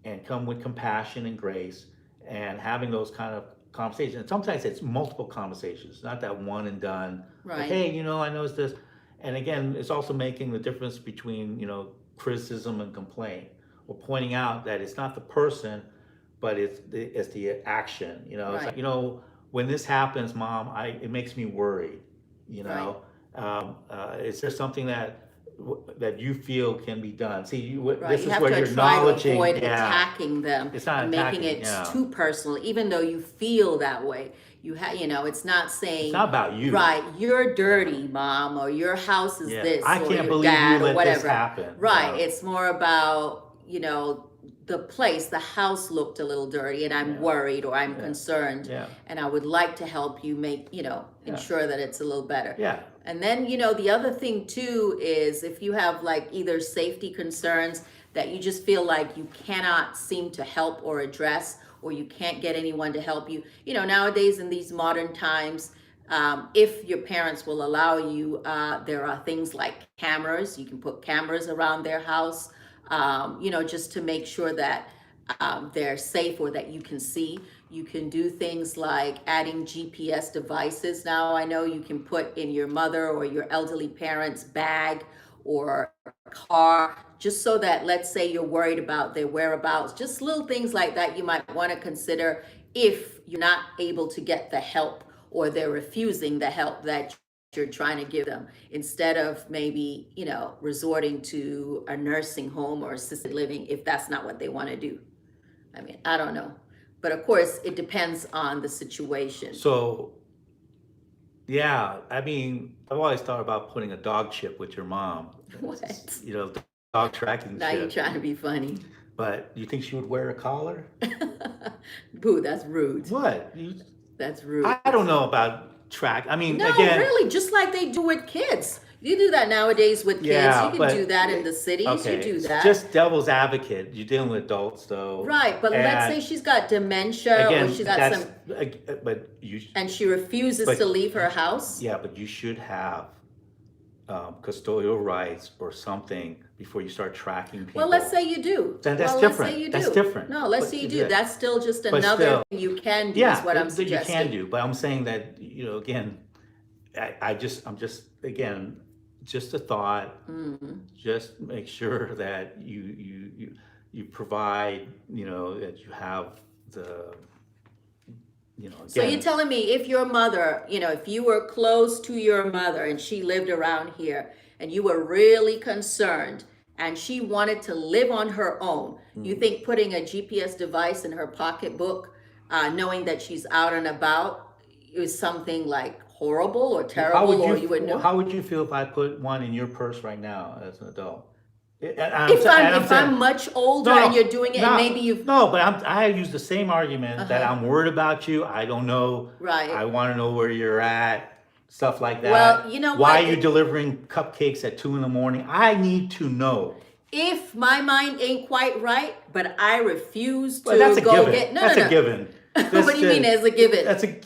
and come with compassion and grace, and having those kind of conversations. And sometimes it's multiple conversations, not that one and done. Like, Right. hey, I noticed this. And again, it's also making the difference between criticism and complaint, or pointing out that it's not the person, but it's the action. It's Right. like, when this happens, mom, it makes me worried. You Right. know, is there something that you feel can be done? See, Right. this You is have where to you're try to acknowledging. avoid Yeah, attacking them it's not and making attacking. it Yeah, too personal, even though you feel that way. It's not it's saying, not about you. right, you're Yeah, dirty, mom, or your house is yeah. this, I or can't your believe you dad, or let this whatever. happen. Right. It's more about, the house looked a little dirty and I'm Yeah, worried, or I'm yeah, concerned, yeah, and I would like to help you make, yeah, ensure that it's a little better. yeah. And then, the other thing too is if you have like either safety concerns that you just feel like you cannot seem to help or address, or you can't get anyone to help you. Nowadays in these modern times, if your parents will allow you, there are things like cameras. You can put cameras around their house, just to make sure that they're safe, or that you can see. You can do things like adding GPS devices. Now, I know you can put in your mother or your elderly parents' bag or car, just so that, let's say you're worried about their whereabouts, just little things like that you might want to consider if you're not able to get the help, or they're refusing the help that you're trying to give them, instead of maybe, resorting to a nursing home or assisted living if that's not what they want to do. I mean, I don't know. But of course, it depends on the situation. So yeah, I mean, I've always thought about putting a dog chip with your mom. What? Dog tracking Now you're chip. trying to be funny. But you think she would wear a collar? Boo, that's rude. What? That's rude. I don't know about track. I mean, No, again, really, just like they do with kids. You do that nowadays with kids. Yeah, You can but do that in the cities. You okay, do it's that. just devil's advocate. You're dealing with adults, though, Right, but let's say and she's got dementia or again, she's got that's some, but you, and she refuses but to leave her house. yeah, but you should have custodial rights or something before you start tracking Well, people. let's say you do. Then that's Well, different. let's say you That's do. different. No, let's But say you you do. did. That's still just But another still, thing you can do, yeah, is what I'm that you can suggesting. do. But I'm saying that, again, I'm just again, just a thought. Just make sure that you provide, that you have the, So again. you're telling me if your mother, if you were close to your mother and she lived around here and you were really concerned and she wanted to live on her own, you think putting a GPS device in her pocketbook, knowing that she's out and about, is something like horrible or How terrible, would or you would know? how would you feel if I put one in your purse right now as an adult? If I'm much older and you're doing it, and maybe you've no, but I use the same argument that I'm worried about you. I don't know. Right. I want to know where you're at, stuff like that. Well, you know why what? are you delivering cupcakes at 2 a.m? I need to know. If my mind ain't quite right, but I refuse to But that's a go given. get That's a given. What do you mean as a given? That's a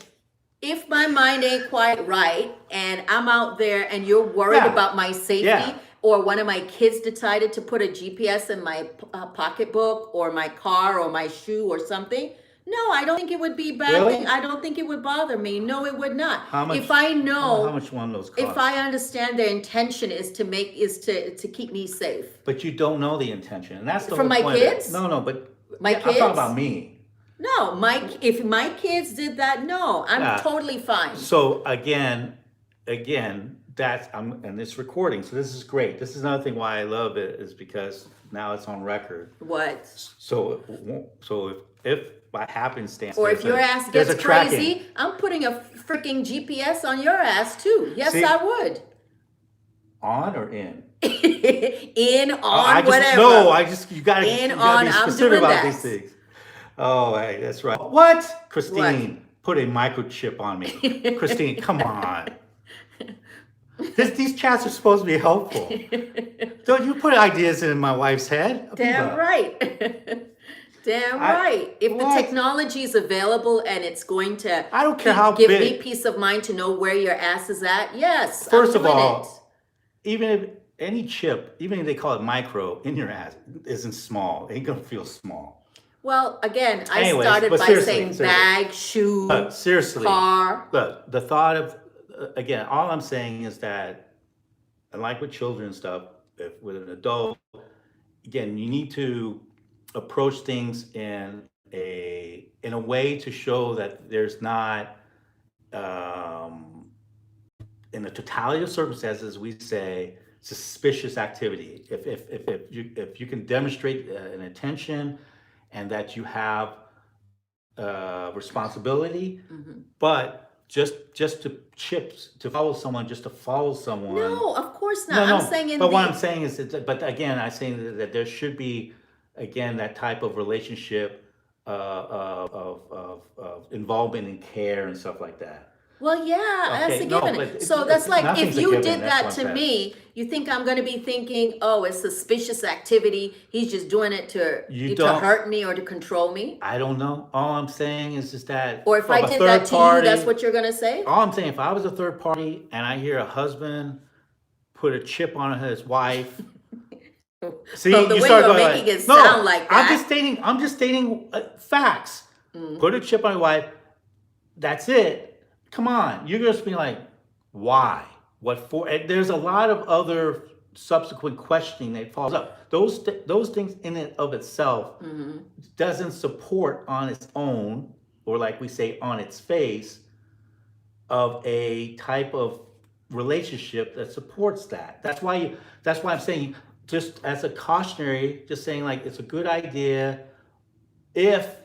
If my mind ain't quite right and I'm out there and you're worried Yeah. about my safety, Yeah. or one of my kids decided to put a GPS in my pocketbook or my car or my shoe or something, no, I don't think it would be bad. Really? I don't think it would bother me. No, it would not. How much? If I know, how much one of those costs? if I understand their intention is to keep me safe. But you don't know the intention, and that's the From whole my point of it. kids? No, but My I'm talking kids? about me. No, if my kids did that, no, I'm Yeah. totally fine. So again, that's and it's recording. So this is great. This is another thing why I love it, is because now it's on record. What? So if by happenstance, Or if your ass there's gets a tracking. crazy, I'm putting a freaking GPS on your ass too. Yes, See? I would. On or in? In, on, I just whatever. no. You gotta In, you gotta on, be I'm specific doing about that. these things. Oh, hey, that's right. What, Christine? Put a microchip on me, Christine. Come on. These chats are supposed to be helpful. Don't you put ideas in my wife's head? Damn right. Damn right. If what? the technology is available and it's going to I don't care how give big. me peace of mind to know where your ass is at, yes. First I'm of doing all, it. even if any chip, even if they call it micro, in your ass isn't small. It ain't gonna feel small. Well, again, I Anyways, started but by seriously, saying seriously. bag, shoe, Look, seriously. car. Look, the thought of again, all I'm saying is that, and like with children and stuff, if with an adult, again, you need to approach things in a way to show that there's not in the totality of circumstances, we say suspicious activity. If you can demonstrate an intention and that you have responsibility, but just to follow someone, just to follow someone. No, of course not. I'm saying but what I'm saying is, but again, I'm saying that there should be, again, that type of relationship of involvement in care and stuff like that. Well, yeah, that's Okay, a no, given. but So that's like, if nothing's a you given, did that's that what to I'm saying. me, you think I'm going to be thinking, oh, it's suspicious activity. He's just doing it to hurt me or to control me. I don't know. All I'm saying is just that. Or if I from a did third that to party, you, that's what you're going to say? All I'm saying, if I was a third party and I hear a husband put a chip on his wife. See, Well, the you way start you're going making it sound like that. I'm just stating facts. Put a chip on your wife. That's it. Come on. You're just being like, why? What for? And there's a lot of other subsequent questioning that follows up. Those things in and of itself doesn't support on its own, or like we say, on its face, of a type of relationship that supports that. That's why I'm saying, just as a cautionary, just saying, like, it's a good idea if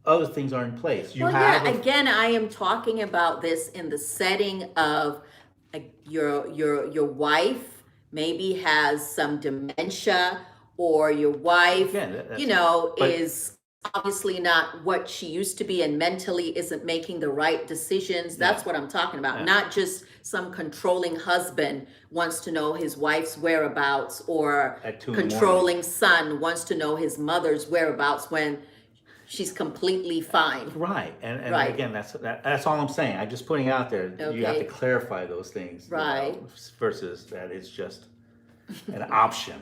other things are in place. Again, I am talking about this in the setting of your wife maybe has some dementia, or your wife, is obviously not what she used to be and mentally isn't making the right decisions. That's what I'm talking about. Not just some controlling husband wants to know his wife's whereabouts, or At 2 in the morning. controlling son wants to know his mother's whereabouts when she's completely fine. Right, and Right. again, that's all I'm saying. I'm just putting it out there. You have to Okay. clarify those things, Right. versus that it's just an option.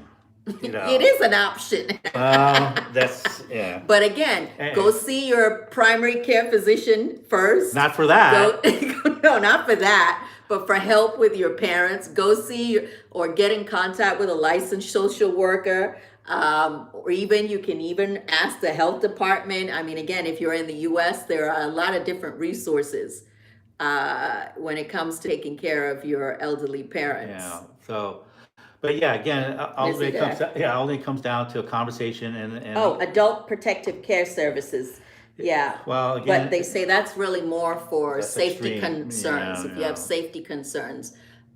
It is an option. That's yeah. But again, go see your primary care physician first. Not for that. No, not for that, but for help with your parents. Go see or get in contact with a licensed social worker. Or even you can even ask the health department. I mean, again, if you're in the US, there are a lot of different resources when it comes to taking care of your elderly parents. Yeah. So, but yeah, again, only comes down to a conversation and Oh, adult protective care services. Yeah. well, again, But they say that's really more for That's safety extreme. concerns, Yeah, if you yeah. have safety concerns.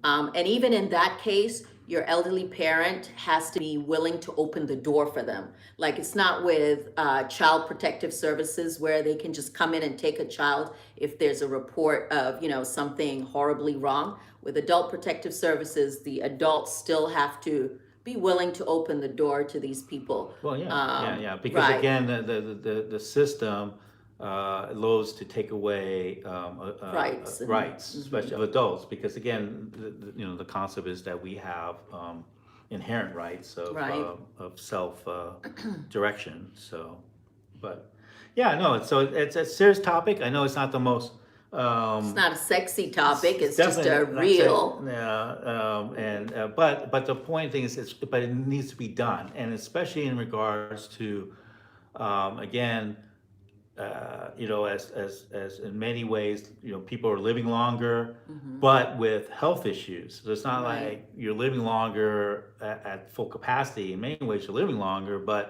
And even in that case, your elderly parent has to be willing to open the door for them. Like, it's not with child protective services where they can just come in and take a child if there's a report of, something horribly wrong. With adult protective services, the adults still have to be willing to open the door to these people. Well, yeah. Because Right. again, the system loathes to take away Rights. rights, especially of adults. Because again, the concept is that we have inherent rights of Right. of self direction. So, but yeah, no. So it's a serious topic. I know it's not the most. It's not a sexy topic. It's just a Definitely not real. but the point thing is, but it needs to be done, and especially in regards to, again, as in many ways, people are living longer, but with health issues. So it's not Right. like you're living longer at full capacity. In many ways, you're living longer, but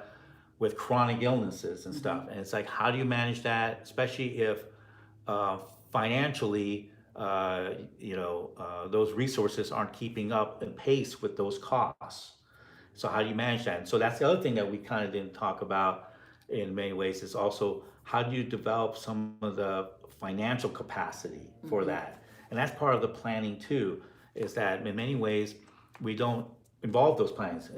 with chronic illnesses and stuff. And it's like, how do you manage that, especially if financially, those resources aren't keeping up in pace with those costs. So how do you manage that? And so that's the other thing that we kind of didn't talk about in many ways, is also how do you develop some of the financial capacity for that? And that's part of the planning too, is that in many ways we don't involve those plans.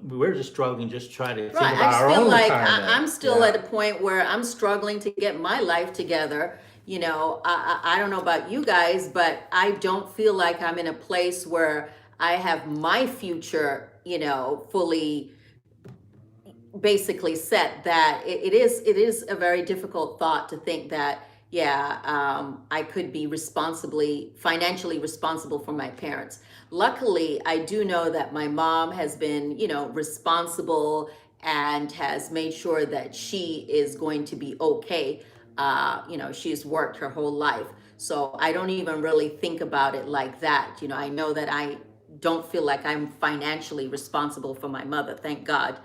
We're just struggling, just trying to think Right. about I our feel own like retirement. I'm still Yeah. at a point where I'm struggling to get my life together. I don't know about you guys, but I don't feel like I'm in a place where I have my future, fully basically set. That it is a very difficult thought to think that, I could be financially responsible for my parents. Luckily, I do know that my mom has been, responsible and has made sure that she is going to be okay. She's worked her whole life. So I don't even really think about it like that. I know that I don't feel like I'm financially responsible for my mother, thank God.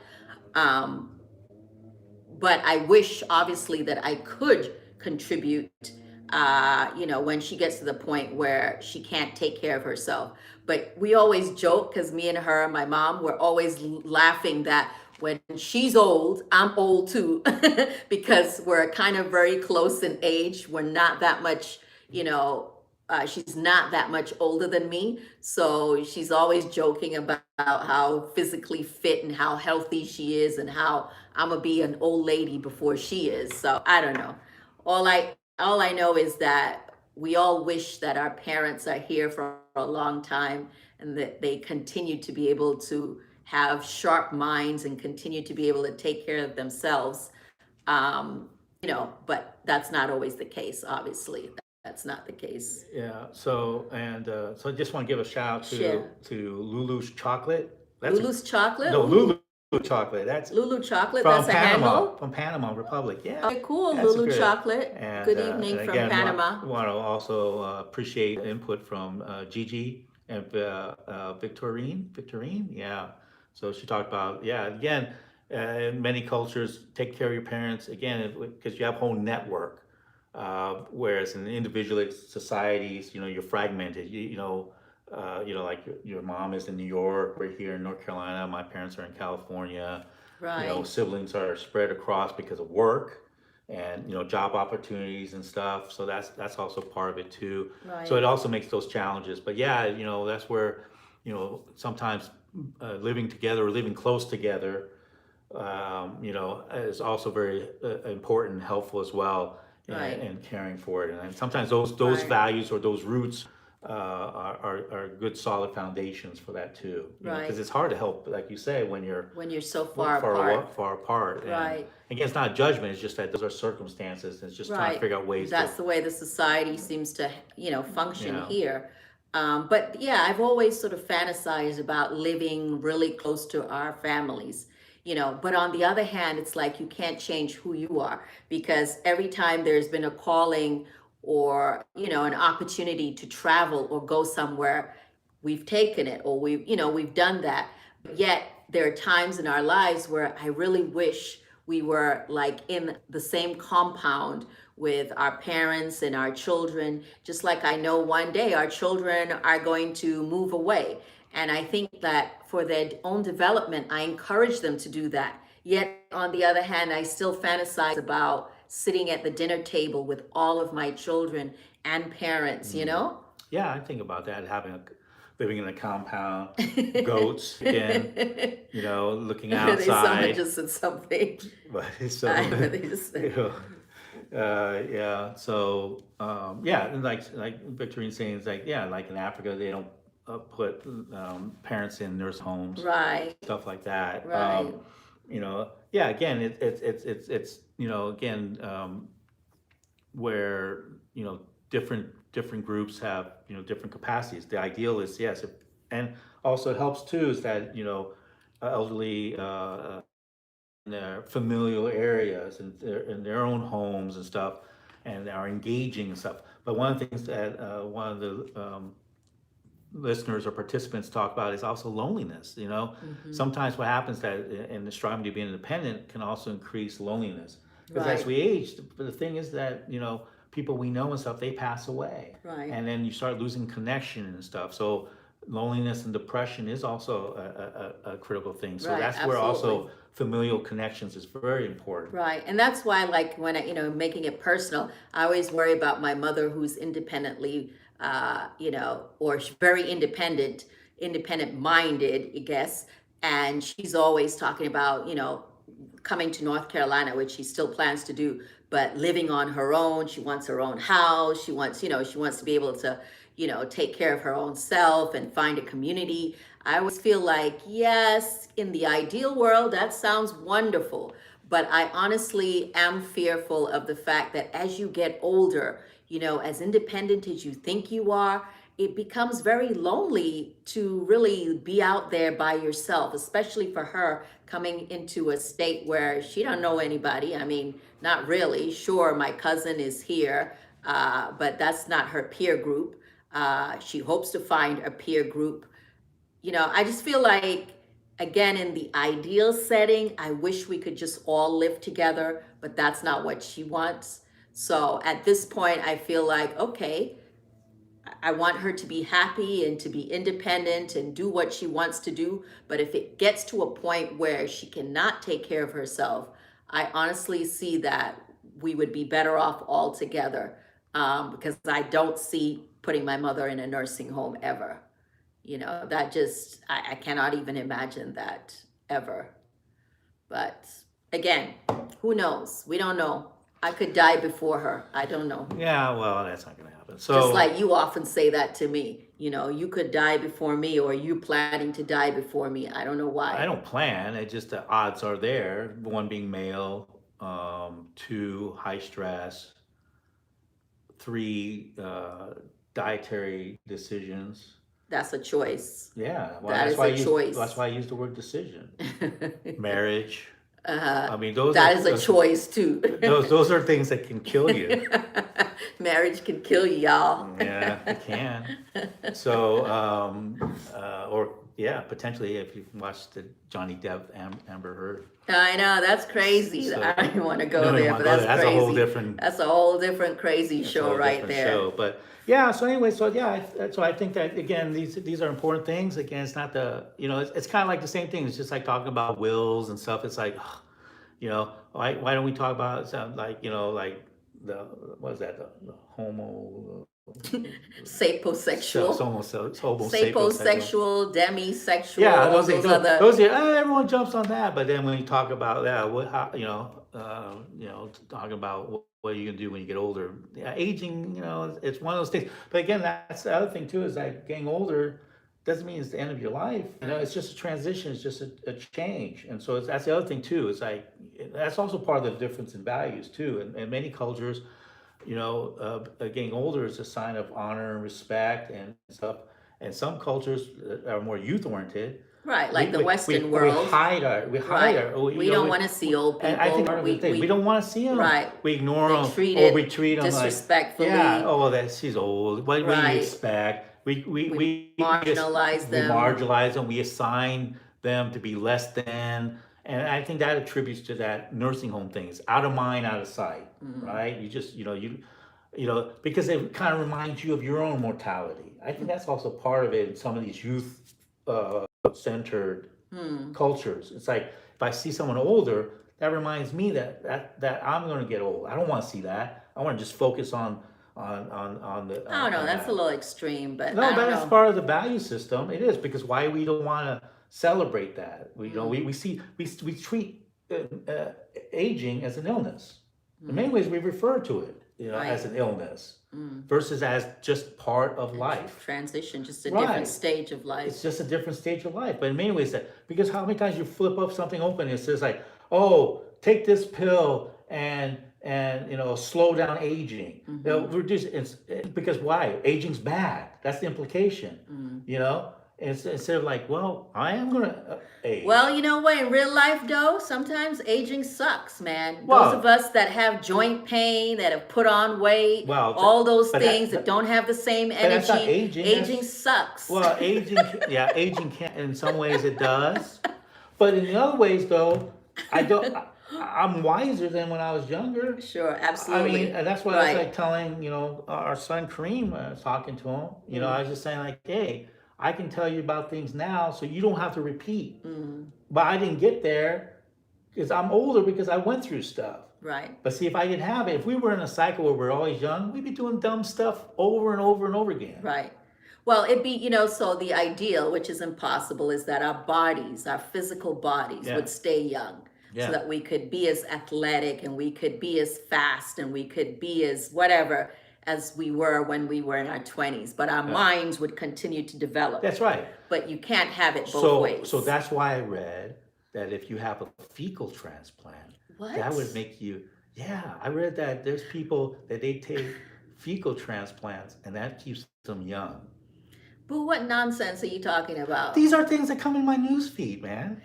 But I wish, obviously, that I could contribute, when she gets to the point where she can't take care of herself. But we always joke, because me and her, my mom, we're always laughing that when she's old, I'm old too, because we're kind of very close in age. We're not that much, she's not that much older than me. So she's always joking about how physically fit and how healthy she is, and how I'm gonna be an old lady before she is. So I don't know. All I know is that we all wish that our parents are here for a long time, and that they continue to be able to have sharp minds and continue to be able to take care of themselves. But that's not always the case, obviously. That's not the case. Yeah. So I just want to give a shout out Share. to Lulu's chocolate. Lulu's chocolate? No, Ooh. Lulu chocolate. That's Lulu chocolate, from that's a Panama, handle? from Panama Republic. Yeah. Okay, cool. That's Lulu good. chocolate. And, Good evening and from again, Panama. Want to also appreciate input from Gigi and Victorine. Yeah. So she talked about, again, in many cultures, take care of your parents, again, because you have a whole network. Whereas in individual societies, you're fragmented. Like your mom is in New York, we're here in North Carolina, my parents are in California. Right. Siblings are spread across because of work. and job opportunities and stuff. So that's also part of it too. So Right. it also makes those challenges. But yeah, that's where sometimes living together or living close together, is also very important and helpful as well Right. in caring for it. And sometimes those Right. values or those roots are good solid foundations for that too. Because Right. it's hard to help, like you say, when you're When you're so far apart. far apart. And Right. again, it's not judgment. It's just that those are circumstances. It's just trying to Right. figure out ways to, That's the way the society seems to, function yeah, here. But yeah, I've always sort of fantasized about living really close to our families, But on the other hand, it's like you can't change who you are because every time there's been a calling or, an opportunity to travel or go somewhere, we've taken it or we've done that. But yet there are times in our lives where I really wish we were like in the same compound with our parents and our children, just like I know one day our children are going to move away. And I think that for their own development, I encourage them to do that. Yet, on the other hand, I still fantasize about sitting at the dinner table with all of my children and parents. mm, yeah, I think about that. Living in a compound, goats again, looking Someone outside. just said something. But I so, know they just you said, know, yeah. So, yeah, and like Victorine's saying, it's like, yeah, like in Africa, they don't put parents in nurse homes, right, stuff like that. right, Yeah. Again, it's again, where different groups have different capacities. The ideal is, yes, and also it helps too is that elderly in their familial areas and in their own homes and stuff, and are engaging and stuff. But one of the things that one of the listeners or participants talk about is also loneliness. hmm, Sometimes what happens that in the striving to be independent can also increase loneliness because as right, we age, the thing is that people we know and stuff, they pass away, right, and then you start losing connection and stuff. So loneliness and depression is also a critical thing. So right, that's where absolutely. also familial connections is very important. Right. And that's why, like, when making it personal, I always worry about my mother who's independently, or very independent minded, I guess. And she's always talking about, coming to North Carolina, which she still plans to do, but living on her own. She wants her own house. She wants to be able to, take care of her own self and find a community. I always feel like, yes, in the ideal world, that sounds wonderful. But I honestly am fearful of the fact that as you get older, as independent as you think you are, it becomes very lonely to really be out there by yourself, especially for her coming into a state where she don't know anybody. I mean, not really. Sure, my cousin is here, but that's not her peer group. She hopes to find a peer group. I just feel like, again, in the ideal setting, I wish we could just all live together, but that's not what she wants. So at this point, I feel like, okay, I want her to be happy and to be independent and do what she wants to do. But if it gets to a point where she cannot take care of herself, I honestly see that we would be better off altogether, because I don't see putting my mother in a nursing home ever. That just, I cannot even imagine that ever. But again, who knows? We don't know. I could die before her. I don't know. Yeah, well, that's not going to happen. Just So like you often say that to me, you could die before me, or you planning to die before me. I don't know I why. don't plan. It just the odds are there. One being male, two high stress, three dietary decisions. That's a choice. Yeah, well, That is a that's choice. why I use the word decision. Marriage. uh, I mean, that is a choice too. those are things that can kill you. Marriage can kill you, y'all. Yeah, it can. So, or yeah, potentially if you've watched the Johnny Depp Amber Heard. I know, that's crazy. So I don't even want to no, go you there, want but to go that's there. That's a whole crazy. different. That's a whole different crazy It's a show whole right different there. show. But yeah, so anyway, so yeah, so I think that again, these are important things. Again, it's not it's kind of like the same thing. It's just like talking about wills and stuff. It's like, Why don't we talk about something like, like the, what is that, the homo, Saposexual, homo sapiosexual. saposexual, demisexual, Yeah, all those things. those Those, other. those are, everyone jumps on that, but then when you talk about that, talking about what are you gonna do when you get older? Yeah, aging, it's one of those things. But again, that's the other thing too, is like getting older doesn't mean it's the end of your life. It's just a transition. It's just a change. And so that's the other thing too. It's like that's also part of the difference in values too. And many cultures, getting older is a sign of honor and respect and stuff. And some cultures are more youth oriented. Right, We, like the we, Western we world. hide our, Right. We don't want to see old and I think people. part of the thing, we don't want to see them. Right. We ignore They them, treat or we it treat them like, disrespectfully. yeah, oh, she's old. What do you Right. expect? We marginalize them. Marginalize them. We assign them to be less than. And I think that attributes to that nursing home thing. It's out of mind, out of sight, right? You just, because it kind of reminds you of your own mortality. I think that's also part of it in some of these youth centered cultures. It's like if I see someone older, that reminds me that I'm going to get old. I don't want to see that. I want to just focus on the. I don't know. That's a little extreme, but No, I don't but it's know. part of the value system. It is, because why we don't want to celebrate that? We treat aging as an illness. In many ways, we refer to it, Right. as an illness versus as just part of life. Transition, just a Right. different stage of life. It's just a different stage of life. But in many ways, because how many times you flip up something open, it says like, oh, take this pill and slow down aging. Reduce because why? Aging's bad. That's the implication. Instead of like, well, I am gonna age. Well, you know what? In real life, though, sometimes aging sucks, man. Well- Those of us that have joint pain, that have put on weight, Well, all those but things that- that don't have the same but that's not energy. aging, Aging that's- sucks. Well, aging can, in some ways it does, but in the other ways though, I'm wiser than when I was younger. Sure, I absolutely. mean, and that's what I Right. was like telling, our son Kareem, I was talking to him, I was just saying like, hey, I can tell you about things now so you don't have to repeat. But I didn't get there because I'm older because I went through stuff. Right. But see, if I didn't have it, if we were in a cycle where we're always young, we'd be doing dumb stuff over and over and over again. Right. Well, it'd be, so the ideal, which is impossible, is that our bodies, our physical bodies Yeah. would stay young. Yeah. So that we could be as athletic and we could be as fast and we could be as whatever as we were when we were in our 20s. But our minds would continue to develop. That's right. But you can't have it both ways. So that's why I read that if you have a fecal transplant, What? that would make you, I read that there's people that they take fecal transplants and that keeps them young. But what nonsense are you talking about? These are things that come in my news feed, man.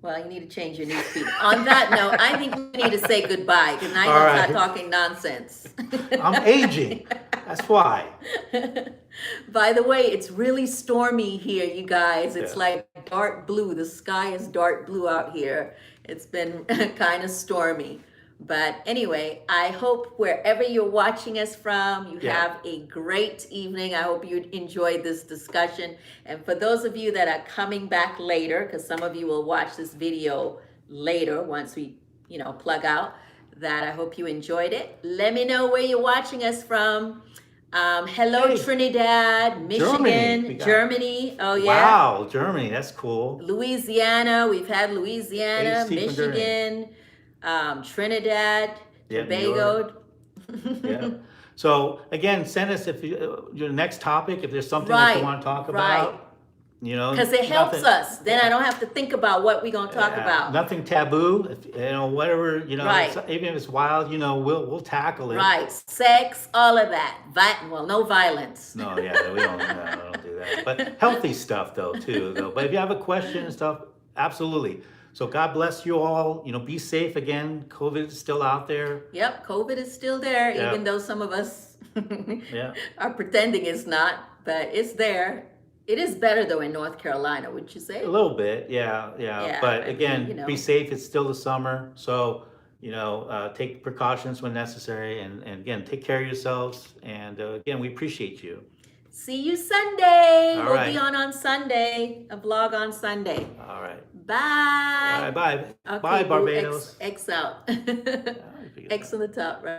Well, you need to change your news feed. On that note, I think we need to say goodbye because now All you're right. not talking nonsense. I'm aging. That's why. By the way, it's really stormy here, you guys. It's Yeah. like dark blue. The sky is dark blue out here. It's been kind of stormy. But anyway, I hope wherever you're watching us from, you have a great evening. I hope you enjoyed this discussion. And for those of you that are coming back later, because some of you will watch this video later once we, plug out, that I hope you enjoyed it. Let me know where you're watching us from. Hello, Hey. Trinidad, Michigan, Germany. Oh, yeah. Wow, Germany. That's cool. Louisiana. We've had Louisiana, Hey, Steve from Michigan, Trinidad, Yeah, New Tobago. Yeah. So again, send us if your next topic, if there's something that you want to talk about. Because it helps us. Then I don't have to think about what we're going to talk about. Nothing taboo. If, whatever, Right. even if it's wild, we'll tackle it. Right. Sex, all of that. No violence. No, yeah, we don't do that. But healthy stuff though, too. But if you have a question and stuff, absolutely. So God bless you all. Be safe again. COVID is still out there. Yep, COVID is still there, Yeah. even though some of us Yeah. are pretending it's not, but it's there. It is better though in North Carolina, would you say? A little bit, yeah. Yeah, But I again, mean, be safe. It's still the summer, so take precautions when necessary, and again, take care of yourselves. And again, we appreciate you. See you Sunday. All We'll right. be on Sunday, a vlog on Sunday. All right. Bye. All right. Bye. Okay, Bye, boo, Barbados. X out. Ah, you figured it X out. on the top, right?